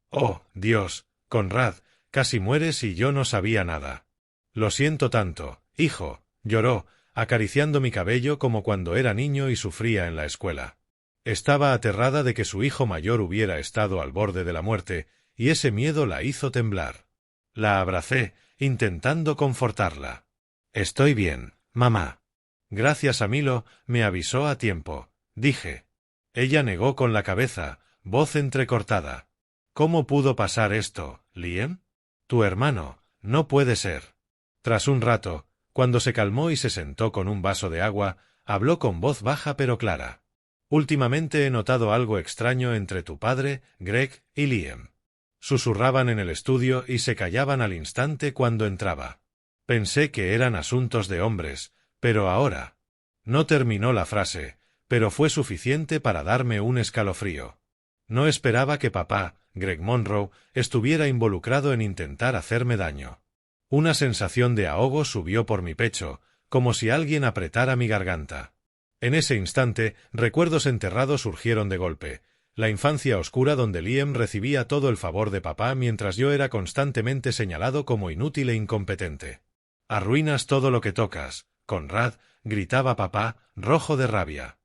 «Oh, Dios, Conrad, casi mueres y yo no sabía nada». «Lo siento tanto, hijo», lloró, acariciando mi cabello como cuando era niño y sufría en la escuela. Estaba aterrada de que su hijo mayor hubiera estado al borde de la muerte, y ese miedo la hizo temblar. La abracé, intentando confortarla. «Estoy bien, mamá». «Gracias a Milo, me avisó a tiempo», dije. Ella negó con la cabeza, voz entrecortada. «¿Cómo pudo pasar esto, Liam? Tu hermano, no puede ser». Tras un rato, cuando se calmó y se sentó con un vaso de agua, habló con voz baja pero clara. «Últimamente he notado algo extraño entre tu padre, Greg, y Liam». Susurraban en el estudio y se callaban al instante cuando entraba. Pensé que eran asuntos de hombres, pero ahora... No terminó la frase, pero fue suficiente para darme un escalofrío. No esperaba que papá, Greg Monroe, estuviera involucrado en intentar hacerme daño. Una sensación de ahogo subió por mi pecho, como si alguien apretara mi garganta. En ese instante, recuerdos enterrados surgieron de golpe. La infancia oscura donde Liam recibía todo el favor de papá mientras yo era constantemente señalado como inútil e incompetente. «Arruinas todo lo que tocas, Conrad», gritaba papá, rojo de rabia.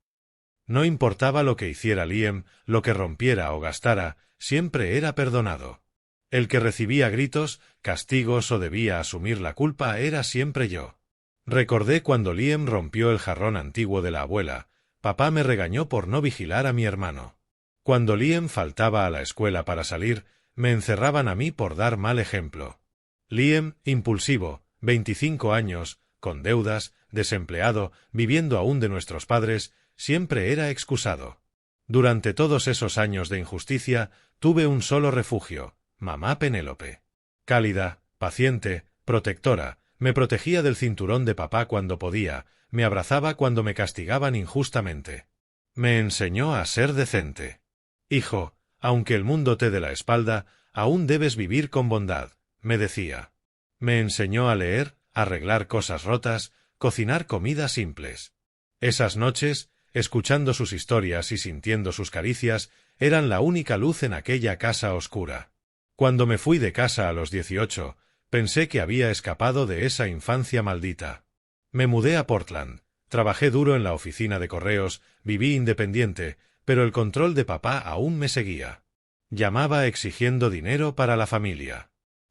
No importaba lo que hiciera Liam, lo que rompiera o gastara, siempre era perdonado. El que recibía gritos, castigos o debía asumir la culpa era siempre yo. Recordé cuando Liam rompió el jarrón antiguo de la abuela. Papá me regañó por no vigilar a mi hermano. Cuando Liam faltaba a la escuela para salir, me encerraban a mí por dar mal ejemplo. Liam, impulsivo, 25 años, con deudas, desempleado, viviendo aún de nuestros padres, siempre era excusado. Durante todos esos años de injusticia, tuve un solo refugio: mamá Penélope. Cálida, paciente, protectora, me protegía del cinturón de papá cuando podía, me abrazaba cuando me castigaban injustamente. Me enseñó a ser decente. Hijo, aunque el mundo te dé la espalda, aún debes vivir con bondad, me decía. Me enseñó a leer, a arreglar cosas rotas, cocinar comidas simples. Esas noches, escuchando sus historias y sintiendo sus caricias, eran la única luz en aquella casa oscura. Cuando me fui de casa a los 18, pensé que había escapado de esa infancia maldita. Me mudé a Portland, trabajé duro en la oficina de correos, viví independiente, pero el control de papá aún me seguía. Llamaba exigiendo dinero para la familia.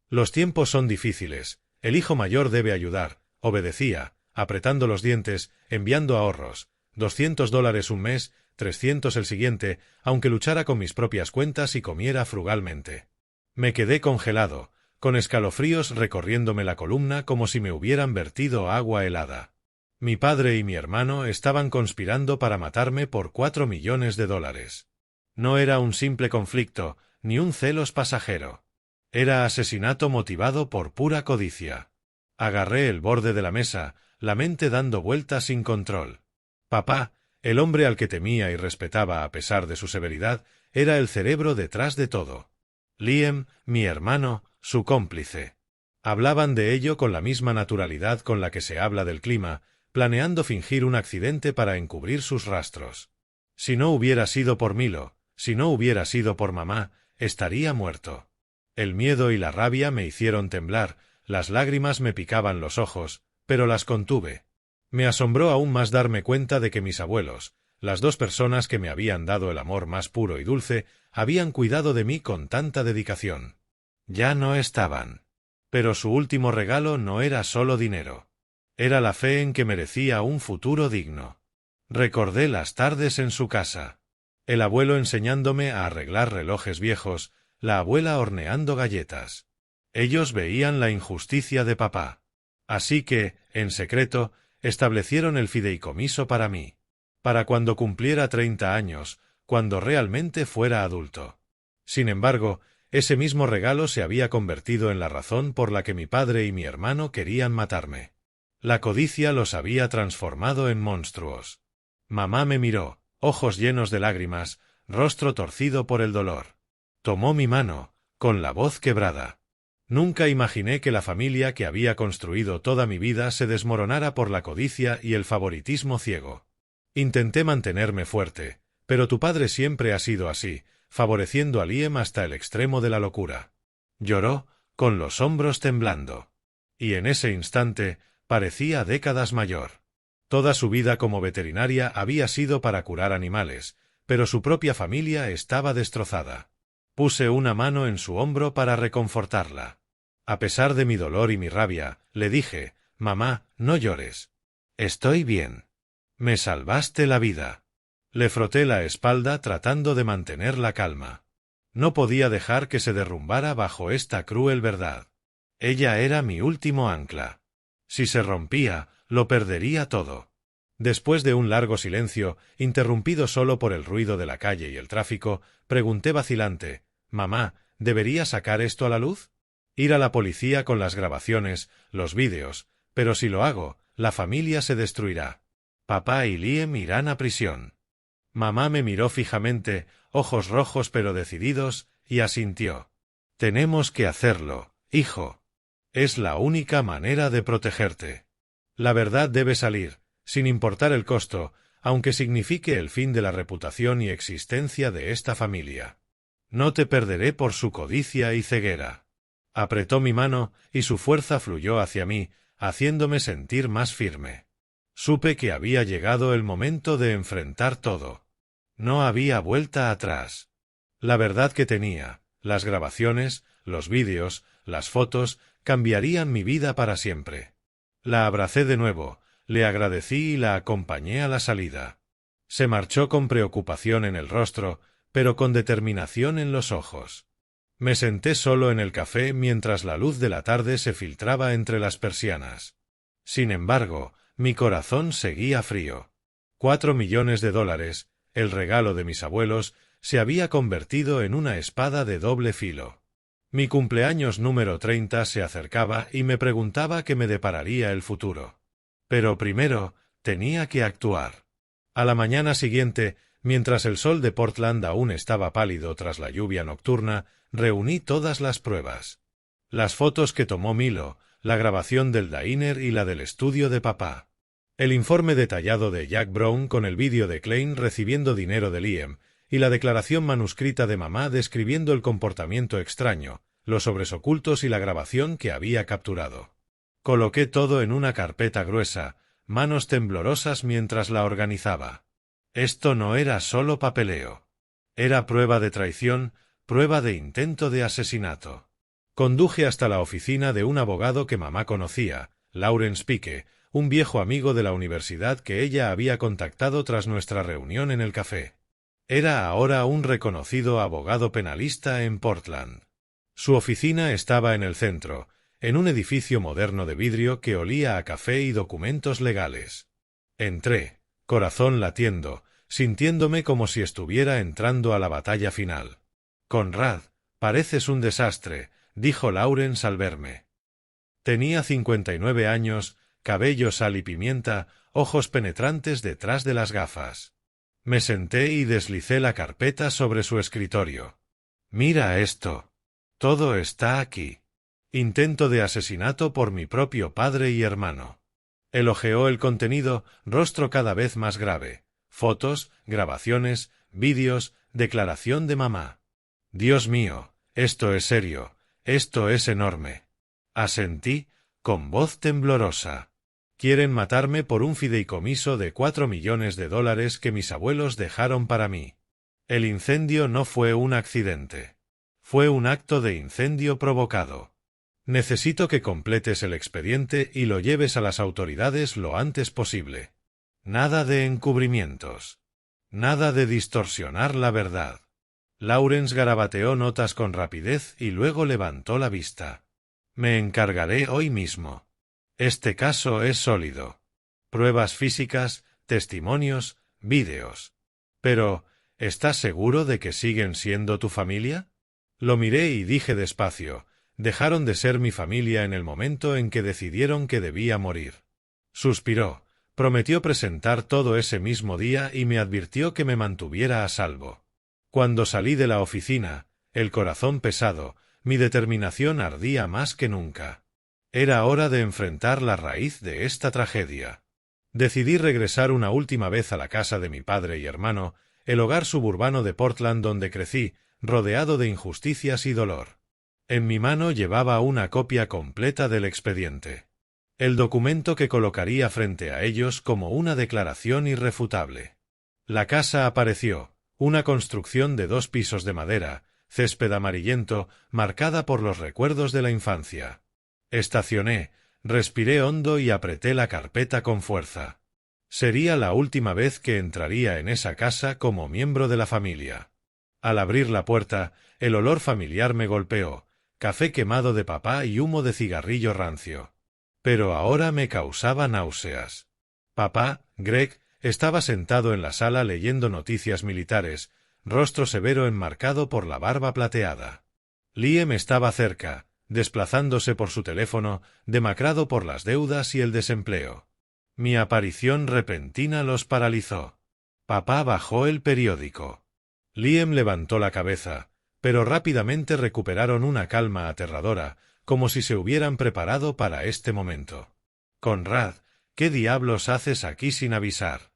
Los tiempos son difíciles, el hijo mayor debe ayudar, obedecía, apretando los dientes, enviando ahorros, $200 un mes, 300 el siguiente, aunque luchara con mis propias cuentas y comiera frugalmente. Me quedé congelado, con escalofríos recorriéndome la columna como si me hubieran vertido agua helada. Mi padre y mi hermano estaban conspirando para matarme por $4 millones. No era un simple conflicto, ni un celos pasajero. Era asesinato motivado por pura codicia. Agarré el borde de la mesa, la mente dando vueltas sin control. Papá, el hombre al que temía y respetaba a pesar de su severidad, era el cerebro detrás de todo. Liam, mi hermano, su cómplice. Hablaban de ello con la misma naturalidad con la que se habla del clima, planeando fingir un accidente para encubrir sus rastros. Si no hubiera sido por Milo, si no hubiera sido por mamá, estaría muerto. El miedo y la rabia me hicieron temblar, las lágrimas me picaban los ojos, pero las contuve. Me asombró aún más darme cuenta de que mis abuelos, las dos personas que me habían dado el amor más puro y dulce, habían cuidado de mí con tanta dedicación. Ya no estaban. Pero su último regalo no era solo dinero. Era la fe en que merecía un futuro digno. Recordé las tardes en su casa. El abuelo enseñándome a arreglar relojes viejos, la abuela horneando galletas. Ellos veían la injusticia de papá. Así que, en secreto, establecieron el fideicomiso para mí. Para cuando cumpliera 30 años, cuando realmente fuera adulto. Sin embargo, ese mismo regalo se había convertido en la razón por la que mi padre y mi hermano querían matarme. La codicia los había transformado en monstruos. Mamá me miró, ojos llenos de lágrimas, rostro torcido por el dolor. Tomó mi mano, con la voz quebrada. Nunca imaginé que la familia que había construido toda mi vida se desmoronara por la codicia y el favoritismo ciego. Intenté mantenerme fuerte, pero tu padre siempre ha sido así, favoreciendo a Liam hasta el extremo de la locura. Lloró, con los hombros temblando. Y en ese instante, parecía décadas mayor. Toda su vida como veterinaria había sido para curar animales, pero su propia familia estaba destrozada. Puse una mano en su hombro para reconfortarla. A pesar de mi dolor y mi rabia, le dije, «Mamá, no llores. Estoy bien. Me salvaste la vida». Le froté la espalda tratando de mantener la calma. No podía dejar que se derrumbara bajo esta cruel verdad. Ella era mi último ancla. Si se rompía, lo perdería todo. Después de un largo silencio, interrumpido solo por el ruido de la calle y el tráfico, pregunté vacilante, «Mamá, ¿debería sacar esto a la luz? Ir a la policía con las grabaciones, los vídeos, pero si lo hago, la familia se destruirá. Papá y Liam irán a prisión». Mamá me miró fijamente, ojos rojos pero decididos, y asintió. «Tenemos que hacerlo, hijo. Es la única manera de protegerte. La verdad debe salir, sin importar el costo, aunque signifique el fin de la reputación y existencia de esta familia. No te perderé por su codicia y ceguera». Apretó mi mano, y su fuerza fluyó hacia mí, haciéndome sentir más firme. Supe que había llegado el momento de enfrentar todo. No había vuelta atrás. La verdad que tenía, las grabaciones, los vídeos, las fotos, cambiarían mi vida para siempre. La abracé de nuevo, le agradecí y la acompañé a la salida. Se marchó con preocupación en el rostro, pero con determinación en los ojos. Me senté solo en el café mientras la luz de la tarde se filtraba entre las persianas. Sin embargo, mi corazón seguía frío. $4 millones, el regalo de mis abuelos, se había convertido en una espada de doble filo. Mi cumpleaños número 30 se acercaba y me preguntaba qué me depararía el futuro. Pero primero, tenía que actuar. A la mañana siguiente, mientras el sol de Portland aún estaba pálido tras la lluvia nocturna, reuní todas las pruebas. Las fotos que tomó Milo, la grabación del diner y la del estudio de papá. El informe detallado de Jack Brown con el vídeo de Klein recibiendo dinero de Liam, y la declaración manuscrita de mamá describiendo el comportamiento extraño, los sobresocultos y la grabación que había capturado. Coloqué todo en una carpeta gruesa, manos temblorosas mientras la organizaba. Esto no era solo papeleo. Era prueba de traición, prueba de intento de asesinato. Conduje hasta la oficina de un abogado que mamá conocía, Lawrence Pique, un viejo amigo de la universidad que ella había contactado tras nuestra reunión en el café. Era ahora un reconocido abogado penalista en Portland. Su oficina estaba en el centro, en un edificio moderno de vidrio que olía a café y documentos legales. Entré, corazón latiendo, sintiéndome como si estuviera entrando a la batalla final. Conrad, pareces un desastre, dijo Lawrence al verme. Tenía 59 años, cabello sal y pimienta, ojos penetrantes detrás de las gafas. Me senté y deslicé la carpeta sobre su escritorio. Mira esto. Todo está aquí. Intento de asesinato por mi propio padre y hermano. Elogió el contenido, rostro cada vez más grave. Fotos, grabaciones, vídeos, declaración de mamá. Dios mío, esto es serio, esto es enorme. Asentí, con voz temblorosa. Quieren matarme por un fideicomiso de $4 millones que mis abuelos dejaron para mí. El incendio no fue un accidente. Fue un acto de incendio provocado. Necesito que completes el expediente y lo lleves a las autoridades lo antes posible. Nada de encubrimientos. Nada de distorsionar la verdad. Lawrence garabateó notas con rapidez y luego levantó la vista. Me encargaré hoy mismo. Este caso es sólido. Pruebas físicas, testimonios, vídeos. Pero, ¿estás seguro de que siguen siendo tu familia? Lo miré y dije despacio, dejaron de ser mi familia en el momento en que decidieron que debía morir. Suspiró, prometió presentar todo ese mismo día y me advirtió que me mantuviera a salvo. Cuando salí de la oficina, el corazón pesado, mi determinación ardía más que nunca. Era hora de enfrentar la raíz de esta tragedia. Decidí regresar una última vez a la casa de mi padre y hermano, el hogar suburbano de Portland donde crecí, rodeado de injusticias y dolor. En mi mano llevaba una copia completa del expediente. El documento que colocaría frente a ellos como una declaración irrefutable. La casa apareció, una construcción de 2 pisos de madera, césped amarillento, marcada por los recuerdos de la infancia. Estacioné, respiré hondo y apreté la carpeta con fuerza. Sería la última vez que entraría en esa casa como miembro de la familia. Al abrir la puerta, el olor familiar me golpeó, café quemado de papá y humo de cigarrillo rancio. Pero ahora me causaba náuseas. Papá, Greg, estaba sentado en la sala leyendo noticias militares, rostro severo enmarcado por la barba plateada. Liam estaba cerca, desplazándose por su teléfono, demacrado por las deudas y el desempleo. Mi aparición repentina los paralizó. Papá bajó el periódico. Liam levantó la cabeza, pero rápidamente recuperaron una calma aterradora, como si se hubieran preparado para este momento. Conrad, ¿qué diablos haces aquí sin avisar?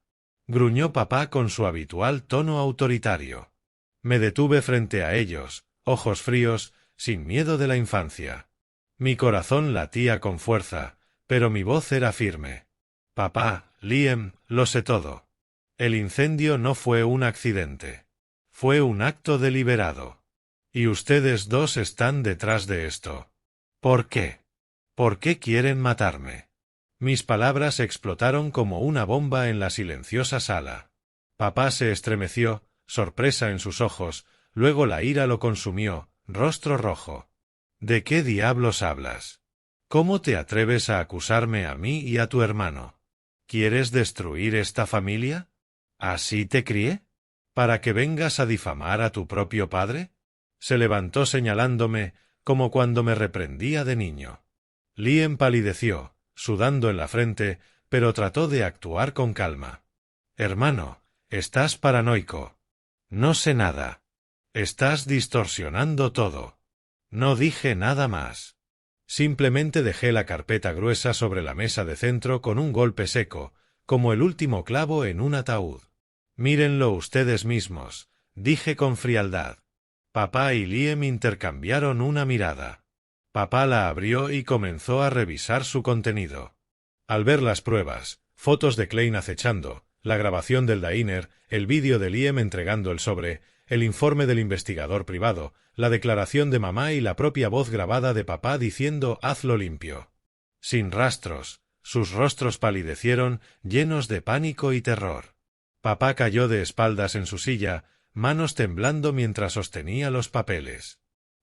Gruñó papá con su habitual tono autoritario. Me detuve frente a ellos, ojos fríos, sin miedo de la infancia. Mi corazón latía con fuerza, pero mi voz era firme. Papá, Liam, lo sé todo. El incendio no fue un accidente. Fue un acto deliberado. Y ustedes dos están detrás de esto. ¿Por qué? ¿Por qué quieren matarme? Mis palabras explotaron como una bomba en la silenciosa sala. Papá se estremeció, sorpresa en sus ojos, luego la ira lo consumió, rostro rojo. ¿De qué diablos hablas? ¿Cómo te atreves a acusarme a mí y a tu hermano? ¿Quieres destruir esta familia? ¿Así te crié? ¿Para que vengas a difamar a tu propio padre? Se levantó señalándome, como cuando me reprendía de niño. Liam palideció, sudando en la frente, pero trató de actuar con calma. Hermano, estás paranoico. No sé nada. Estás distorsionando todo. No dije nada más. Simplemente dejé la carpeta gruesa sobre la mesa de centro con un golpe seco, como el último clavo en un ataúd. Mírenlo ustedes mismos, dije con frialdad. Papá y Liam intercambiaron una mirada. Papá la abrió y comenzó a revisar su contenido. Al ver las pruebas, fotos de Klein acechando, la grabación del diner, el vídeo de Liam entregando el sobre, el informe del investigador privado, la declaración de mamá y la propia voz grabada de papá diciendo «hazlo limpio». Sin rastros, sus rostros palidecieron, llenos de pánico y terror. Papá cayó de espaldas en su silla, manos temblando mientras sostenía los papeles.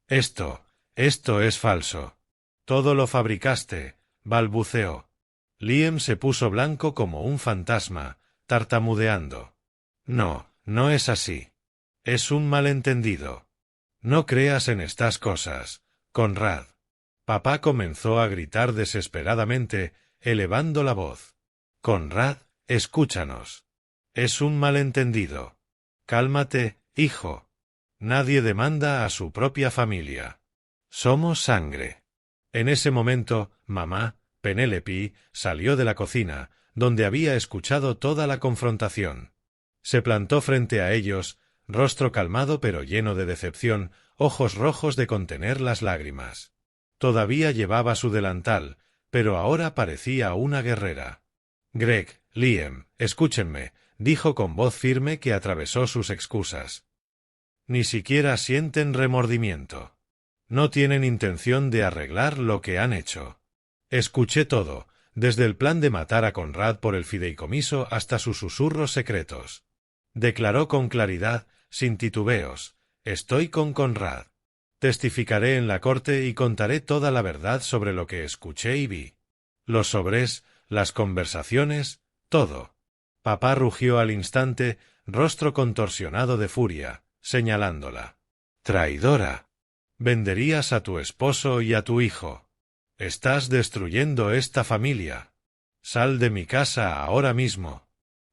Esto es falso. Todo lo fabricaste, balbuceó. Liam se puso blanco como un fantasma, tartamudeando. No, no es así. Es un malentendido. No creas en estas cosas, Conrad. Papá comenzó a gritar desesperadamente, elevando la voz. Conrad, escúchanos. Es un malentendido. Cálmate, hijo. Nadie demanda a su propia familia. Somos sangre. En ese momento, mamá, Penélope, salió de la cocina, donde había escuchado toda la confrontación. Se plantó frente a ellos, rostro calmado pero lleno de decepción, ojos rojos de contener las lágrimas. Todavía llevaba su delantal, pero ahora parecía una guerrera. Greg, Liam, escúchenme, dijo con voz firme que atravesó sus excusas. Ni siquiera sienten remordimiento. No tienen intención de arreglar lo que han hecho. Escuché todo, desde el plan de matar a Conrad por el fideicomiso hasta sus susurros secretos. Declaró con claridad, sin titubeos, estoy con Conrad. Testificaré en la corte y contaré toda la verdad sobre lo que escuché y vi. Los sobres, las conversaciones, todo. Papá rugió al instante, rostro contorsionado de furia, señalándola. Traidora. Venderías a tu esposo y a tu hijo. Estás destruyendo esta familia. Sal de mi casa ahora mismo.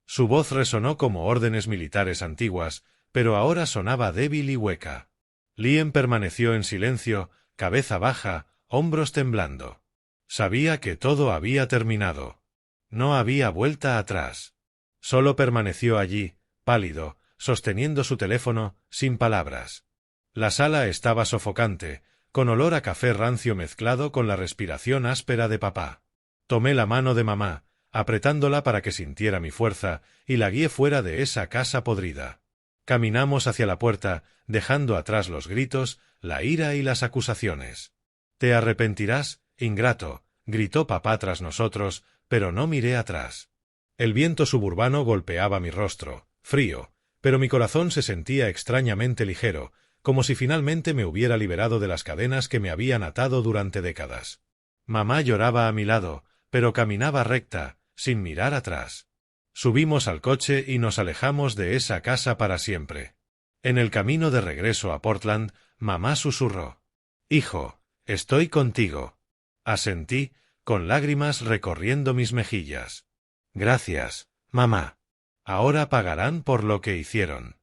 Su voz resonó como órdenes militares antiguas, pero ahora sonaba débil y hueca. Liam permaneció en silencio, cabeza baja, hombros temblando. Sabía que todo había terminado. No había vuelta atrás. Solo permaneció allí, pálido, sosteniendo su teléfono, sin palabras. La sala estaba sofocante, con olor a café rancio mezclado con la respiración áspera de papá. Tomé la mano de mamá, apretándola para que sintiera mi fuerza, y la guié fuera de esa casa podrida. Caminamos hacia la puerta, dejando atrás los gritos, la ira y las acusaciones. «Te arrepentirás, ingrato», gritó papá tras nosotros, pero no miré atrás. El viento suburbano golpeaba mi rostro, frío, pero mi corazón se sentía extrañamente ligero, como si finalmente me hubiera liberado de las cadenas que me habían atado durante décadas. Mamá lloraba a mi lado, pero caminaba recta, sin mirar atrás. Subimos al coche y nos alejamos de esa casa para siempre. En el camino de regreso a Portland, mamá susurró. «Hijo, estoy contigo». Asentí, con lágrimas recorriendo mis mejillas. «Gracias, mamá. Ahora pagarán por lo que hicieron».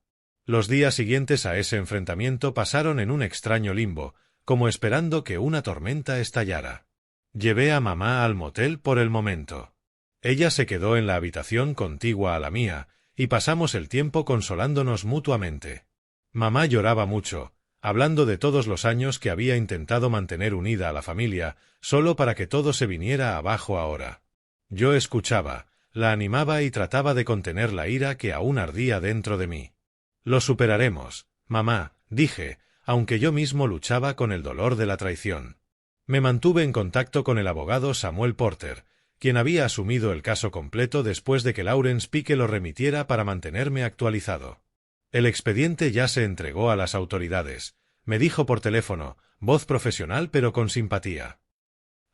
Los días siguientes a ese enfrentamiento pasaron en un extraño limbo, como esperando que una tormenta estallara. Llevé a mamá al motel por el momento. Ella se quedó en la habitación contigua a la mía, y pasamos el tiempo consolándonos mutuamente. Mamá lloraba mucho, hablando de todos los años que había intentado mantener unida a la familia, solo para que todo se viniera abajo ahora. Yo escuchaba, la animaba y trataba de contener la ira que aún ardía dentro de mí. «Lo superaremos, mamá», dije, aunque yo mismo luchaba con el dolor de la traición. Me mantuve en contacto con el abogado Samuel Porter, quien había asumido el caso completo después de que Lawrence Pique lo remitiera para mantenerme actualizado. El expediente ya se entregó a las autoridades, me dijo por teléfono, voz profesional pero con simpatía.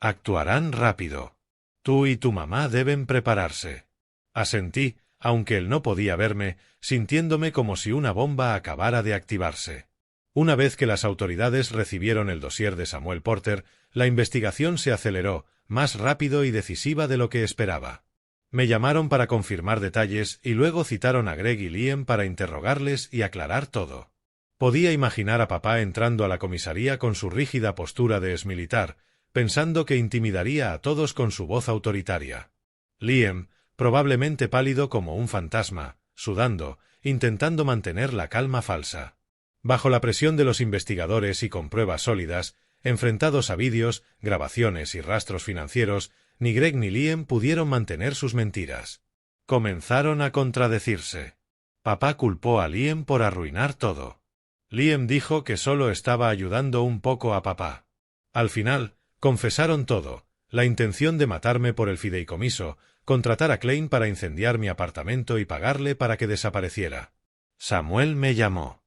«Actuarán rápido. Tú y tu mamá deben prepararse». Asentí, aunque él no podía verme, sintiéndome como si una bomba acabara de activarse. Una vez que las autoridades recibieron el dossier de Samuel Porter, la investigación se aceleró, más rápido y decisiva de lo que esperaba. Me llamaron para confirmar detalles y luego citaron a Greg y Liam para interrogarles y aclarar todo. Podía imaginar a papá entrando a la comisaría con su rígida postura de exmilitar, pensando que intimidaría a todos con su voz autoritaria. Liam, probablemente pálido como un fantasma, sudando, intentando mantener la calma falsa. Bajo la presión de los investigadores y con pruebas sólidas, enfrentados a vídeos, grabaciones y rastros financieros, ni Greg ni Liam pudieron mantener sus mentiras. Comenzaron a contradecirse. Papá culpó a Liam por arruinar todo. Liam dijo que solo estaba ayudando un poco a papá. Al final, confesaron todo, la intención de matarme por el fideicomiso, contratar a Klein para incendiar mi apartamento y pagarle para que desapareciera. Samuel me llamó.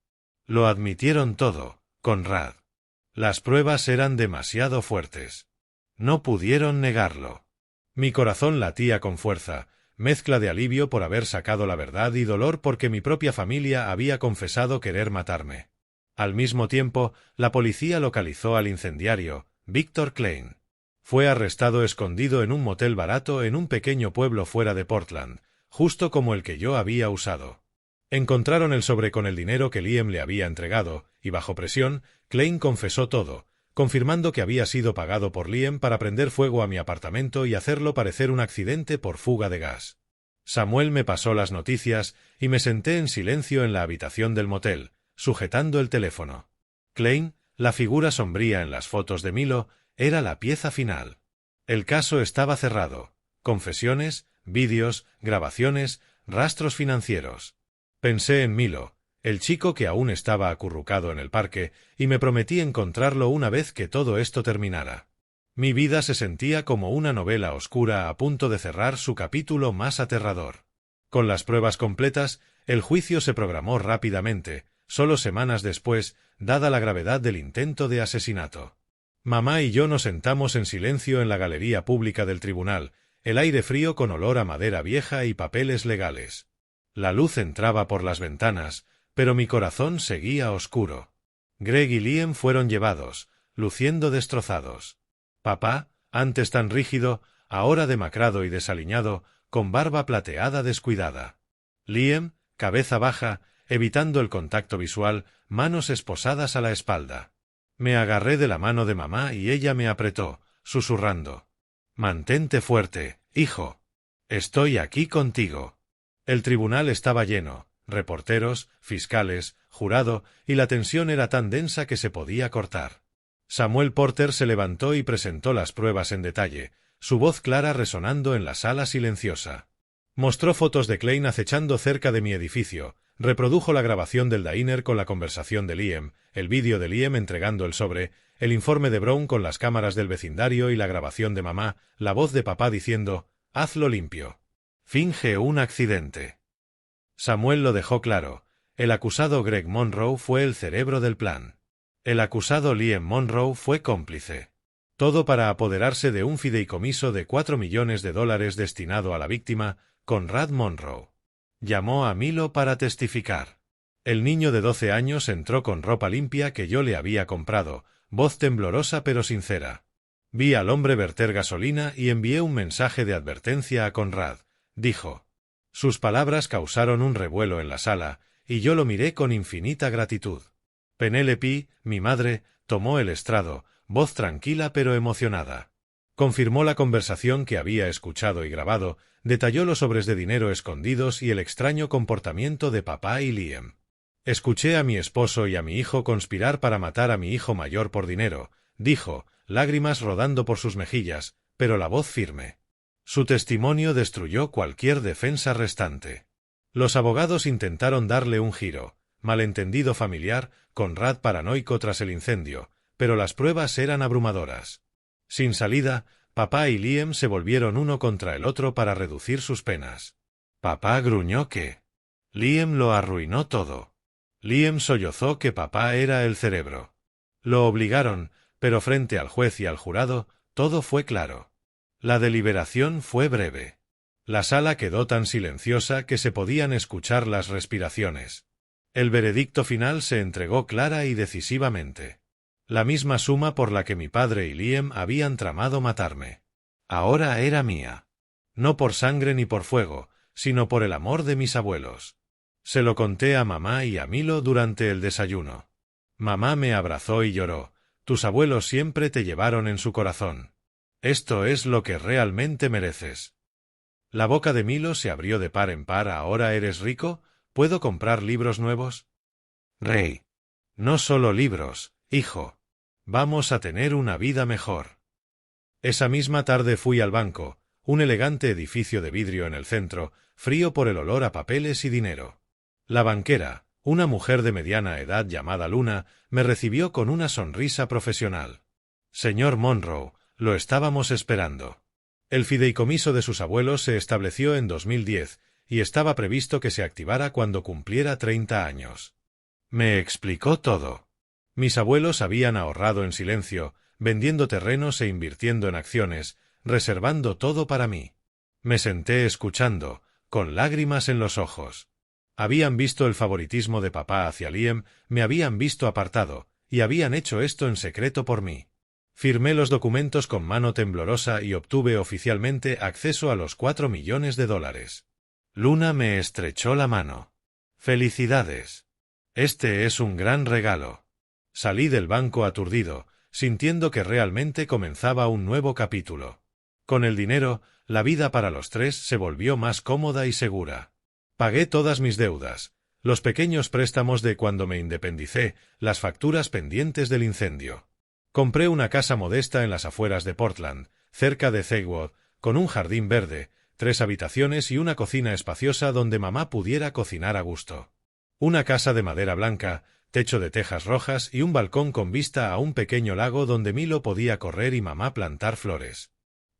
Lo admitieron todo, Conrad. Las pruebas eran demasiado fuertes. No pudieron negarlo. Mi corazón latía con fuerza, mezcla de alivio por haber sacado la verdad y dolor porque mi propia familia había confesado querer matarme. Al mismo tiempo, la policía localizó al incendiario, Victor Klein. Fue arrestado escondido en un motel barato en un pequeño pueblo fuera de Portland, justo como el que yo había usado. Encontraron el sobre con el dinero que Liam le había entregado, y bajo presión, Klein confesó todo, confirmando que había sido pagado por Liam para prender fuego a mi apartamento y hacerlo parecer un accidente por fuga de gas. Samuel me pasó las noticias y me senté en silencio en la habitación del motel, sujetando el teléfono. Klein, la figura sombría en las fotos de Milo, era la pieza final. El caso estaba cerrado. Confesiones, vídeos, grabaciones, rastros financieros. Pensé en Milo, el chico que aún estaba acurrucado en el parque, y me prometí encontrarlo una vez que todo esto terminara. Mi vida se sentía como una novela oscura a punto de cerrar su capítulo más aterrador. Con las pruebas completas, el juicio se programó rápidamente, solo semanas después, dada la gravedad del intento de asesinato. Mamá y yo nos sentamos en silencio en la galería pública del tribunal, el aire frío con olor a madera vieja y papeles legales. La luz entraba por las ventanas, pero mi corazón seguía oscuro. Greg y Liam fueron llevados, luciendo destrozados. Papá, antes tan rígido, ahora demacrado y desaliñado, con barba plateada descuidada. Liam, cabeza baja, evitando el contacto visual, manos esposadas a la espalda. Me agarré de la mano de mamá y ella me apretó, susurrando. «Mantente fuerte, hijo. Estoy aquí contigo». El tribunal estaba lleno, reporteros, fiscales, jurado, y la tensión era tan densa que se podía cortar. Samuel Porter se levantó y presentó las pruebas en detalle, su voz clara resonando en la sala silenciosa. Mostró fotos de Klein acechando cerca de mi edificio, reprodujo la grabación del diner con la conversación de Liam, el vídeo de Liam entregando el sobre, el informe de Brown con las cámaras del vecindario y la grabación de mamá, la voz de papá diciendo, «Hazlo limpio. Finge un accidente». Samuel lo dejó claro, el acusado Greg Monroe fue el cerebro del plan. El acusado Liam Monroe fue cómplice. Todo para apoderarse de un fideicomiso de $4 millones destinado a la víctima, Conrad Monroe. Llamó a Milo para testificar. El niño de 12 años entró con ropa limpia que yo le había comprado, voz temblorosa pero sincera. Vi al hombre verter gasolina y envié un mensaje de advertencia a Conrad, dijo. Sus palabras causaron un revuelo en la sala, y yo lo miré con infinita gratitud. Penélope, mi madre, tomó el estrado, voz tranquila pero emocionada. Confirmó la conversación que había escuchado y grabado, detalló los sobres de dinero escondidos y el extraño comportamiento de papá y Liam. Escuché a mi esposo y a mi hijo conspirar para matar a mi hijo mayor por dinero, dijo, lágrimas rodando por sus mejillas, pero la voz firme. Su testimonio destruyó cualquier defensa restante. Los abogados intentaron darle un giro, malentendido familiar, Conrad paranoico tras el incendio, pero las pruebas eran abrumadoras. Sin salida, papá y Liam se volvieron uno contra el otro para reducir sus penas. Papá gruñó que Liam lo arruinó todo. Liam sollozó que papá era el cerebro. Lo obligaron, pero frente al juez y al jurado, todo fue claro. La deliberación fue breve. La sala quedó tan silenciosa que se podían escuchar las respiraciones. El veredicto final se entregó clara y decisivamente. La misma suma por la que mi padre y Liam habían tramado matarme. Ahora era mía. No por sangre ni por fuego, sino por el amor de mis abuelos. Se lo conté a mamá y a Milo durante el desayuno. Mamá me abrazó y lloró. Tus abuelos siempre te llevaron en su corazón. Esto es lo que realmente mereces. La boca de Milo se abrió de par en par. ¿Ahora eres rico? ¿Puedo comprar libros nuevos? Rey. No solo libros, hijo. Vamos a tener una vida mejor. Esa misma tarde fui al banco, un elegante edificio de vidrio en el centro, frío por el olor a papeles y dinero. La banquera, una mujer de mediana edad llamada Luna, me recibió con una sonrisa profesional. Señor Monroe, lo estábamos esperando. El fideicomiso de sus abuelos se estableció en 2010 y estaba previsto que se activara cuando cumpliera 30 años. Me explicó todo. Mis abuelos habían ahorrado en silencio, vendiendo terrenos e invirtiendo en acciones, reservando todo para mí. Me senté escuchando, con lágrimas en los ojos. Habían visto el favoritismo de papá hacia Liam, me habían visto apartado, y habían hecho esto en secreto por mí. Firmé los documentos con mano temblorosa y obtuve oficialmente acceso a los $4 millones. Luna me estrechó la mano. ¡Felicidades! Este es un gran regalo. Salí del banco aturdido, sintiendo que realmente comenzaba un nuevo capítulo. Con el dinero, la vida para los tres se volvió más cómoda y segura. Pagué todas mis deudas, los pequeños préstamos de cuando me independicé, las facturas pendientes del incendio. Compré una casa modesta en las afueras de Portland, cerca de Thegwood, con un jardín verde, 3 habitaciones y una cocina espaciosa donde mamá pudiera cocinar a gusto. Una casa de madera blanca, techo de tejas rojas y un balcón con vista a un pequeño lago donde Milo podía correr y mamá plantar flores.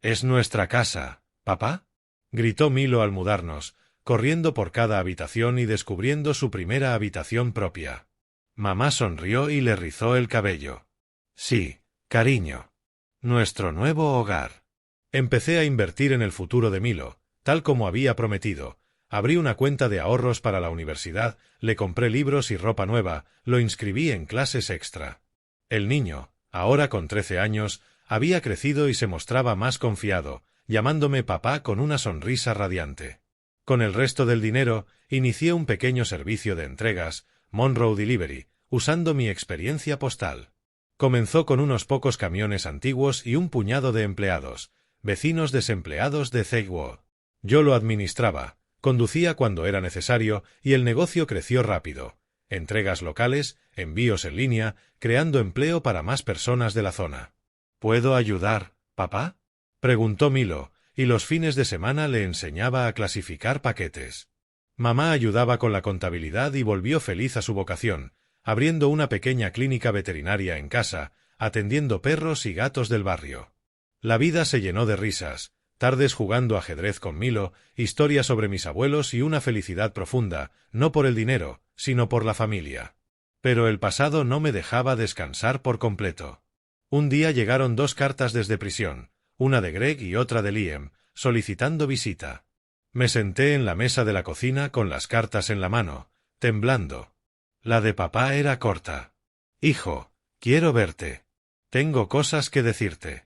«¿Es nuestra casa, papá?», gritó Milo al mudarnos, corriendo por cada habitación y descubriendo su primera habitación propia. Mamá sonrió y le rizó el cabello. «Sí, cariño. Nuestro nuevo hogar». Empecé a invertir en el futuro de Milo, tal como había prometido. Abrí una cuenta de ahorros para la universidad, le compré libros y ropa nueva, lo inscribí en clases extra. El niño, ahora con 13 años, había crecido y se mostraba más confiado, llamándome papá con una sonrisa radiante. Con el resto del dinero, inicié un pequeño servicio de entregas, Monroe Delivery, usando mi experiencia postal. Comenzó con unos pocos camiones antiguos y un puñado de empleados, vecinos desempleados de Thegwood. Yo lo administraba, conducía cuando era necesario y el negocio creció rápido. Entregas locales, envíos en línea, creando empleo para más personas de la zona. ¿Puedo ayudar, papá?, preguntó Milo, y los fines de semana le enseñaba a clasificar paquetes. Mamá ayudaba con la contabilidad y volvió feliz a su vocación, abriendo una pequeña clínica veterinaria en casa, atendiendo perros y gatos del barrio. La vida se llenó de risas, tardes jugando ajedrez con Milo, historias sobre mis abuelos y una felicidad profunda, no por el dinero, sino por la familia. Pero el pasado no me dejaba descansar por completo. Un día llegaron 2 cartas desde prisión, una de Greg y otra de Liam, solicitando visita. Me senté en la mesa de la cocina con las cartas en la mano, temblando. La de papá era corta. «Hijo, quiero verte. Tengo cosas que decirte».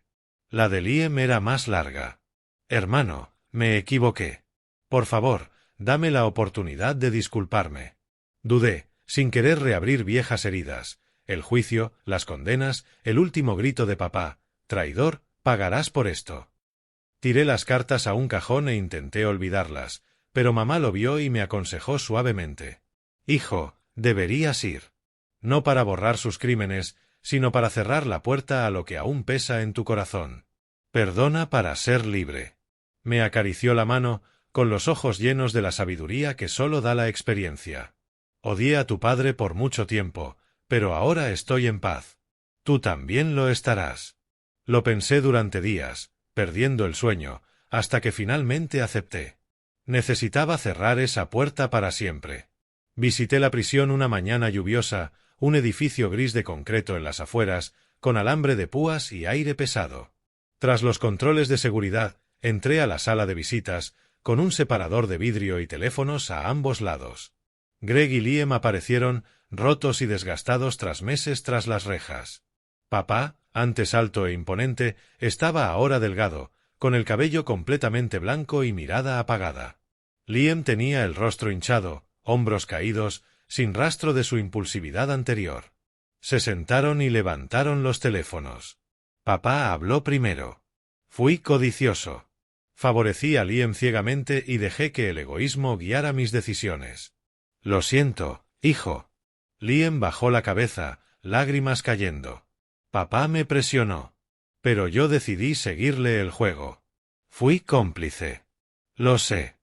La de Liam era más larga. «Hermano, me equivoqué. Por favor, dame la oportunidad de disculparme». Dudé, sin querer reabrir viejas heridas. El juicio, las condenas, el último grito de papá. «Traidor, pagarás por esto». Tiré las cartas a un cajón e intenté olvidarlas, pero mamá lo vio y me aconsejó suavemente. «Hijo, deberías ir. No para borrar sus crímenes, sino para cerrar la puerta a lo que aún pesa en tu corazón. Perdona para ser libre». Me acarició la mano, con los ojos llenos de la sabiduría que solo da la experiencia. «Odié a tu padre por mucho tiempo, pero ahora estoy en paz. Tú también lo estarás». Lo pensé durante días, perdiendo el sueño, hasta que finalmente acepté. Necesitaba cerrar esa puerta para siempre. Visité la prisión una mañana lluviosa, un edificio gris de concreto en las afueras, con alambre de púas y aire pesado. Tras los controles de seguridad, entré a la sala de visitas, con un separador de vidrio y teléfonos a ambos lados. Greg y Liam aparecieron, rotos y desgastados tras las rejas. Papá, antes alto e imponente, estaba ahora delgado, con el cabello completamente blanco y mirada apagada. Liam tenía el rostro hinchado, hombros caídos, sin rastro de su impulsividad anterior. Se sentaron y levantaron los teléfonos. Papá habló primero. Fui codicioso. Favorecí a Liam ciegamente y dejé que el egoísmo guiara mis decisiones. Lo siento, hijo. Liam bajó la cabeza, lágrimas cayendo. Papá me presionó. Pero yo decidí seguirle el juego. Fui cómplice. Lo sé.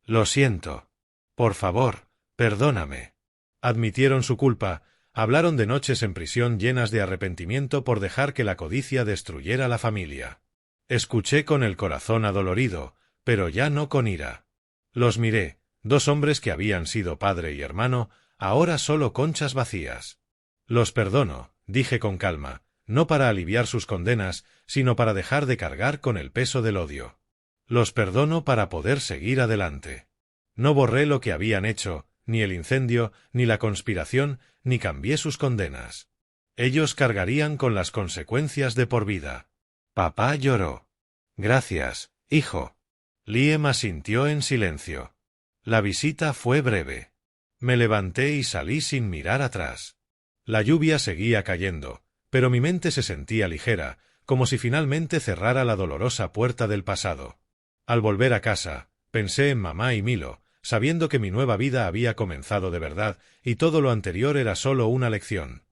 Lo siento. Por favor, perdóname. Admitieron su culpa, hablaron de noches en prisión llenas de arrepentimiento por dejar que la codicia destruyera la familia. Escuché con el corazón adolorido, pero ya no con ira. Los miré, dos hombres que habían sido padre y hermano, ahora solo conchas vacías. Los perdono, dije con calma, no para aliviar sus condenas, sino para dejar de cargar con el peso del odio. Los perdono para poder seguir adelante. No borré lo que habían hecho, ni el incendio, ni la conspiración, ni cambié sus condenas. Ellos cargarían con las consecuencias de por vida. Papá lloró. Gracias, hijo. Liam asintió en silencio. La visita fue breve. Me levanté y salí sin mirar atrás. La lluvia seguía cayendo, pero mi mente se sentía ligera, como si finalmente cerrara la dolorosa puerta del pasado. Al volver a casa, pensé en mamá y Milo, sabiendo que mi nueva vida había comenzado de verdad, y todo lo anterior era solo una lección.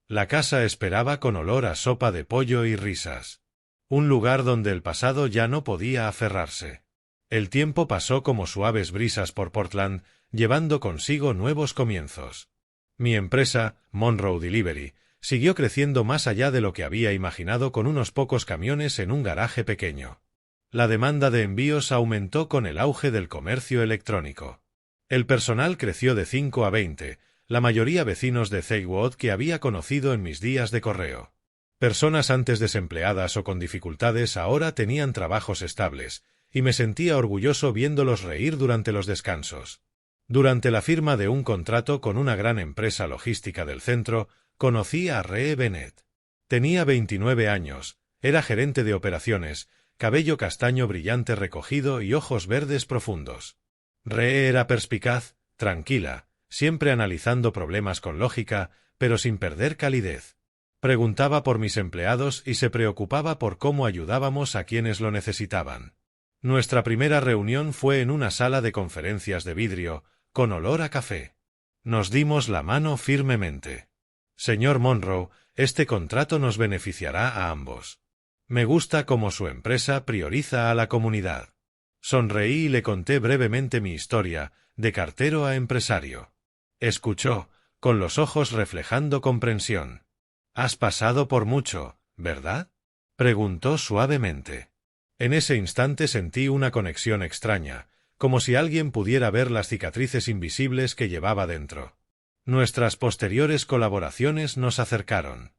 La casa esperaba con olor a sopa de pollo y risas. Un lugar donde el pasado ya no podía aferrarse. El tiempo pasó como suaves brisas por Portland, llevando consigo nuevos comienzos. Mi empresa, Monroe Delivery, siguió creciendo más allá de lo que había imaginado con unos pocos camiones en un garaje pequeño. La demanda de envíos aumentó con el auge del comercio electrónico. El personal creció de 5 a 20, la mayoría vecinos de Thaywood que había conocido en mis días de correo. Personas antes desempleadas o con dificultades ahora tenían trabajos estables, y me sentía orgulloso viéndolos reír durante los descansos. Durante la firma de un contrato con una gran empresa logística del centro, conocí a Rhea Bennett. Tenía 29 años, era gerente de operaciones, cabello castaño brillante recogido y ojos verdes profundos. Rhea era perspicaz, tranquila, siempre analizando problemas con lógica, pero sin perder calidez. Preguntaba por mis empleados y se preocupaba por cómo ayudábamos a quienes lo necesitaban. Nuestra primera reunión fue en una sala de conferencias de vidrio, con olor a café. Nos dimos la mano firmemente. Señor Monroe, este contrato nos beneficiará a ambos. Me gusta cómo su empresa prioriza a la comunidad. Sonreí y le conté brevemente mi historia, de cartero a empresario. Escuchó, con los ojos reflejando comprensión. «Has pasado por mucho, ¿verdad?», preguntó suavemente. En ese instante sentí una conexión extraña, como si alguien pudiera ver las cicatrices invisibles que llevaba dentro. Nuestras posteriores colaboraciones nos acercaron.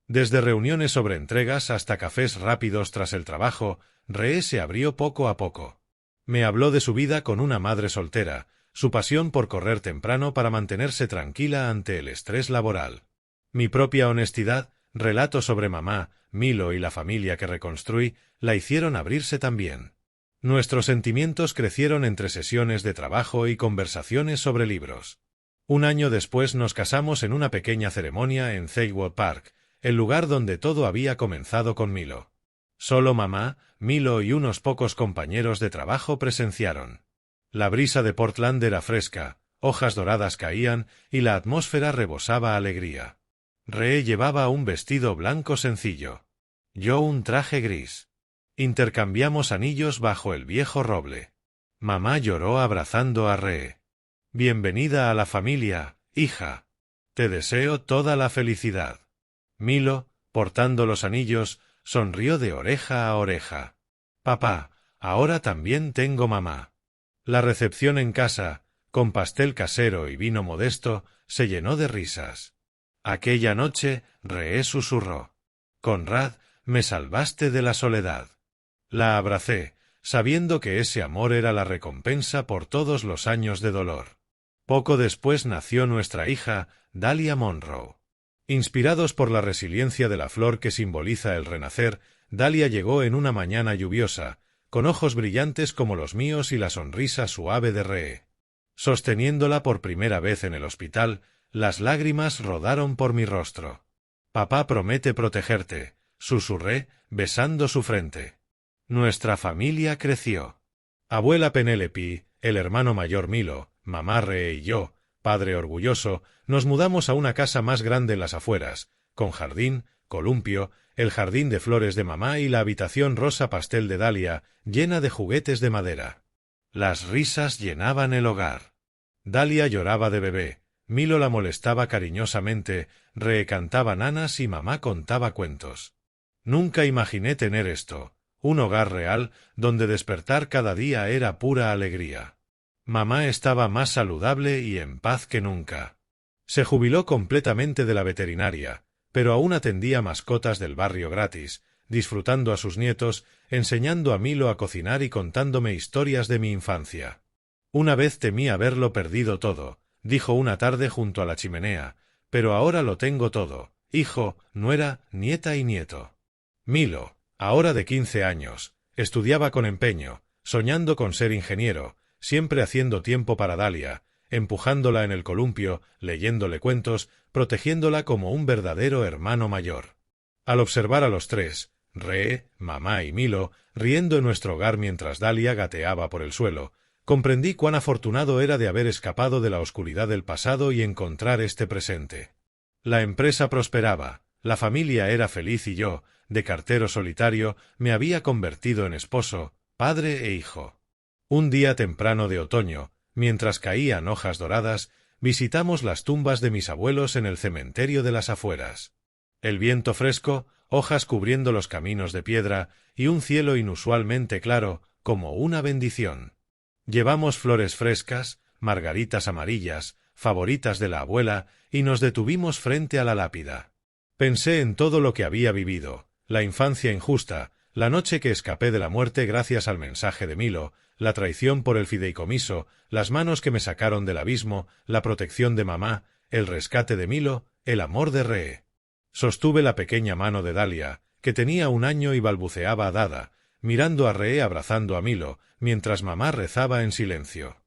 Desde reuniones sobre entregas hasta cafés rápidos tras el trabajo, Rhea se abrió poco a poco. Me habló de su vida con una madre soltera, su pasión por correr temprano para mantenerse tranquila ante el estrés laboral. Mi propia honestidad, relatos sobre mamá, Milo y la familia que reconstruí, la hicieron abrirse también. Nuestros sentimientos crecieron entre sesiones de trabajo y conversaciones sobre libros. Un año después nos casamos en una pequeña ceremonia en Thaywood Park, el lugar donde todo había comenzado con Milo. Solo mamá, Milo y unos pocos compañeros de trabajo presenciaron. La brisa de Portland era fresca, hojas doradas caían y la atmósfera rebosaba alegría. Rhea llevaba un vestido blanco sencillo. Yo un traje gris. Intercambiamos anillos bajo el viejo roble. Mamá lloró abrazando a Rhea. «Bienvenida a la familia, hija. Te deseo toda la felicidad». Milo, portando los anillos, sonrió de oreja a oreja. «Papá, ahora también tengo mamá». La recepción en casa, con pastel casero y vino modesto, se llenó de risas. Aquella noche, Rhea susurró: «Conrad, me salvaste de la soledad». La abracé, sabiendo que ese amor era la recompensa por todos los años de dolor. Poco después nació nuestra hija, Dahlia Monroe. Inspirados por la resiliencia de la flor que simboliza el renacer, Dahlia llegó en una mañana lluviosa, con ojos brillantes como los míos y la sonrisa suave de Ree. Sosteniéndola por primera vez en el hospital, las lágrimas rodaron por mi rostro. «Papá promete protegerte», susurré, besando su frente. Nuestra familia creció. Abuela Penélope, el hermano mayor Milo, mamá Ree y yo, padre orgulloso, nos mudamos a una casa más grande en las afueras, con jardín, columpio, el jardín de flores de mamá y la habitación rosa pastel de Dahlia, llena de juguetes de madera. Las risas llenaban el hogar. Dahlia lloraba de bebé, Milo la molestaba cariñosamente, Ree cantaba nanas y mamá contaba cuentos. Nunca imaginé tener esto, un hogar real, donde despertar cada día era pura alegría. Mamá estaba más saludable y en paz que nunca. Se jubiló completamente de la veterinaria, pero aún atendía mascotas del barrio gratis, disfrutando a sus nietos, enseñando a Milo a cocinar y contándome historias de mi infancia. Una vez temí haberlo perdido todo, dijo una tarde junto a la chimenea, pero ahora lo tengo todo, hijo, nuera, nieta y nieto. Milo, ahora de 15 años, estudiaba con empeño, soñando con ser ingeniero, siempre haciendo tiempo para Dahlia, empujándola en el columpio, leyéndole cuentos, protegiéndola como un verdadero hermano mayor. Al observar a los tres, Ree, mamá y Milo, riendo en nuestro hogar mientras Dahlia gateaba por el suelo, comprendí cuán afortunado era de haber escapado de la oscuridad del pasado y encontrar este presente. La empresa prosperaba, la familia era feliz y yo, de cartero solitario, me había convertido en esposo, padre e hijo. Un día temprano de otoño, mientras caían hojas doradas, visitamos las tumbas de mis abuelos en el cementerio de las afueras. El viento fresco, hojas cubriendo los caminos de piedra y un cielo inusualmente claro, como una bendición. Llevamos flores frescas, margaritas amarillas, favoritas de la abuela, y nos detuvimos frente a la lápida. Pensé en todo lo que había vivido, la infancia injusta, la noche que escapé de la muerte gracias al mensaje de Milo, la traición por el fideicomiso, las manos que me sacaron del abismo, la protección de mamá, el rescate de Milo, el amor de Ree. Sostuve la pequeña mano de Dahlia, que tenía 1 año y balbuceaba dada, mirando a Ree abrazando a Milo, mientras mamá rezaba en silencio.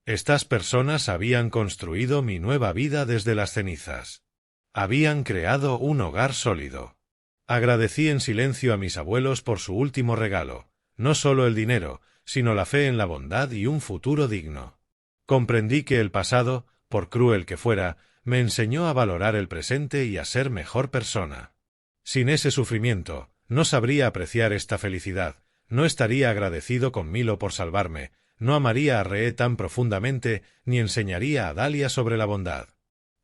Estas personas habían construido mi nueva vida desde las cenizas. Habían creado un hogar sólido. Agradecí en silencio a mis abuelos por su último regalo, no solo el dinero, sino la fe en la bondad y un futuro digno. Comprendí que el pasado, por cruel que fuera, me enseñó a valorar el presente y a ser mejor persona. Sin ese sufrimiento, no sabría apreciar esta felicidad, no estaría agradecido con Milo por salvarme, no amaría a Ree tan profundamente, ni enseñaría a Dahlia sobre la bondad.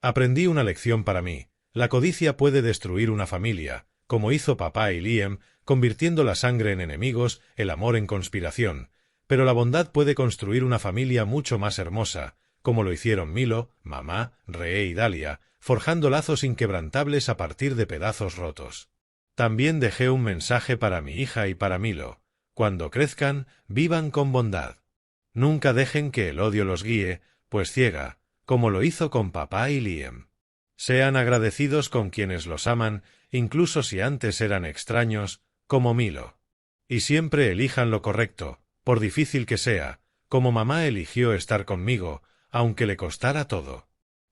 Aprendí una lección para mí: la codicia puede destruir una familia, como hizo papá y Liam, convirtiendo la sangre en enemigos, el amor en conspiración, pero la bondad puede construir una familia mucho más hermosa, como lo hicieron Milo, mamá, Ree y Dahlia, forjando lazos inquebrantables a partir de pedazos rotos. También dejé un mensaje para mi hija y para Milo: cuando crezcan, vivan con bondad. Nunca dejen que el odio los guíe, pues ciega, como lo hizo con papá y Liam. Sean agradecidos con quienes los aman, incluso si antes eran extraños, como Milo. Y siempre elijan lo correcto, por difícil que sea, como mamá eligió estar conmigo, aunque le costara todo.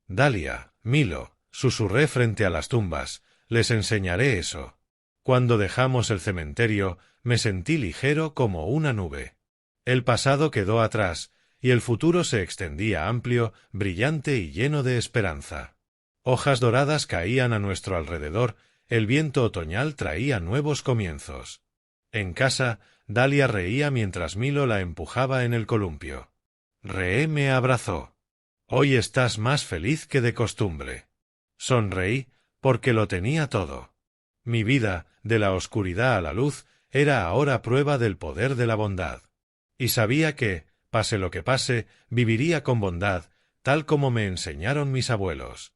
Dahlia, Milo, susurré frente a las tumbas, les enseñaré eso. Cuando dejamos el cementerio, me sentí ligero como una nube. El pasado quedó atrás, y el futuro se extendía amplio, brillante y lleno de esperanza. Hojas doradas caían a nuestro alrededor, el viento otoñal traía nuevos comienzos. En casa, Dahlia reía mientras Milo la empujaba en el columpio. Ree me abrazó. «Hoy estás más feliz que de costumbre». Sonreí, porque lo tenía todo. Mi vida, de la oscuridad a la luz, era ahora prueba del poder de la bondad. Y sabía que, pase lo que pase, viviría con bondad, tal como me enseñaron mis abuelos.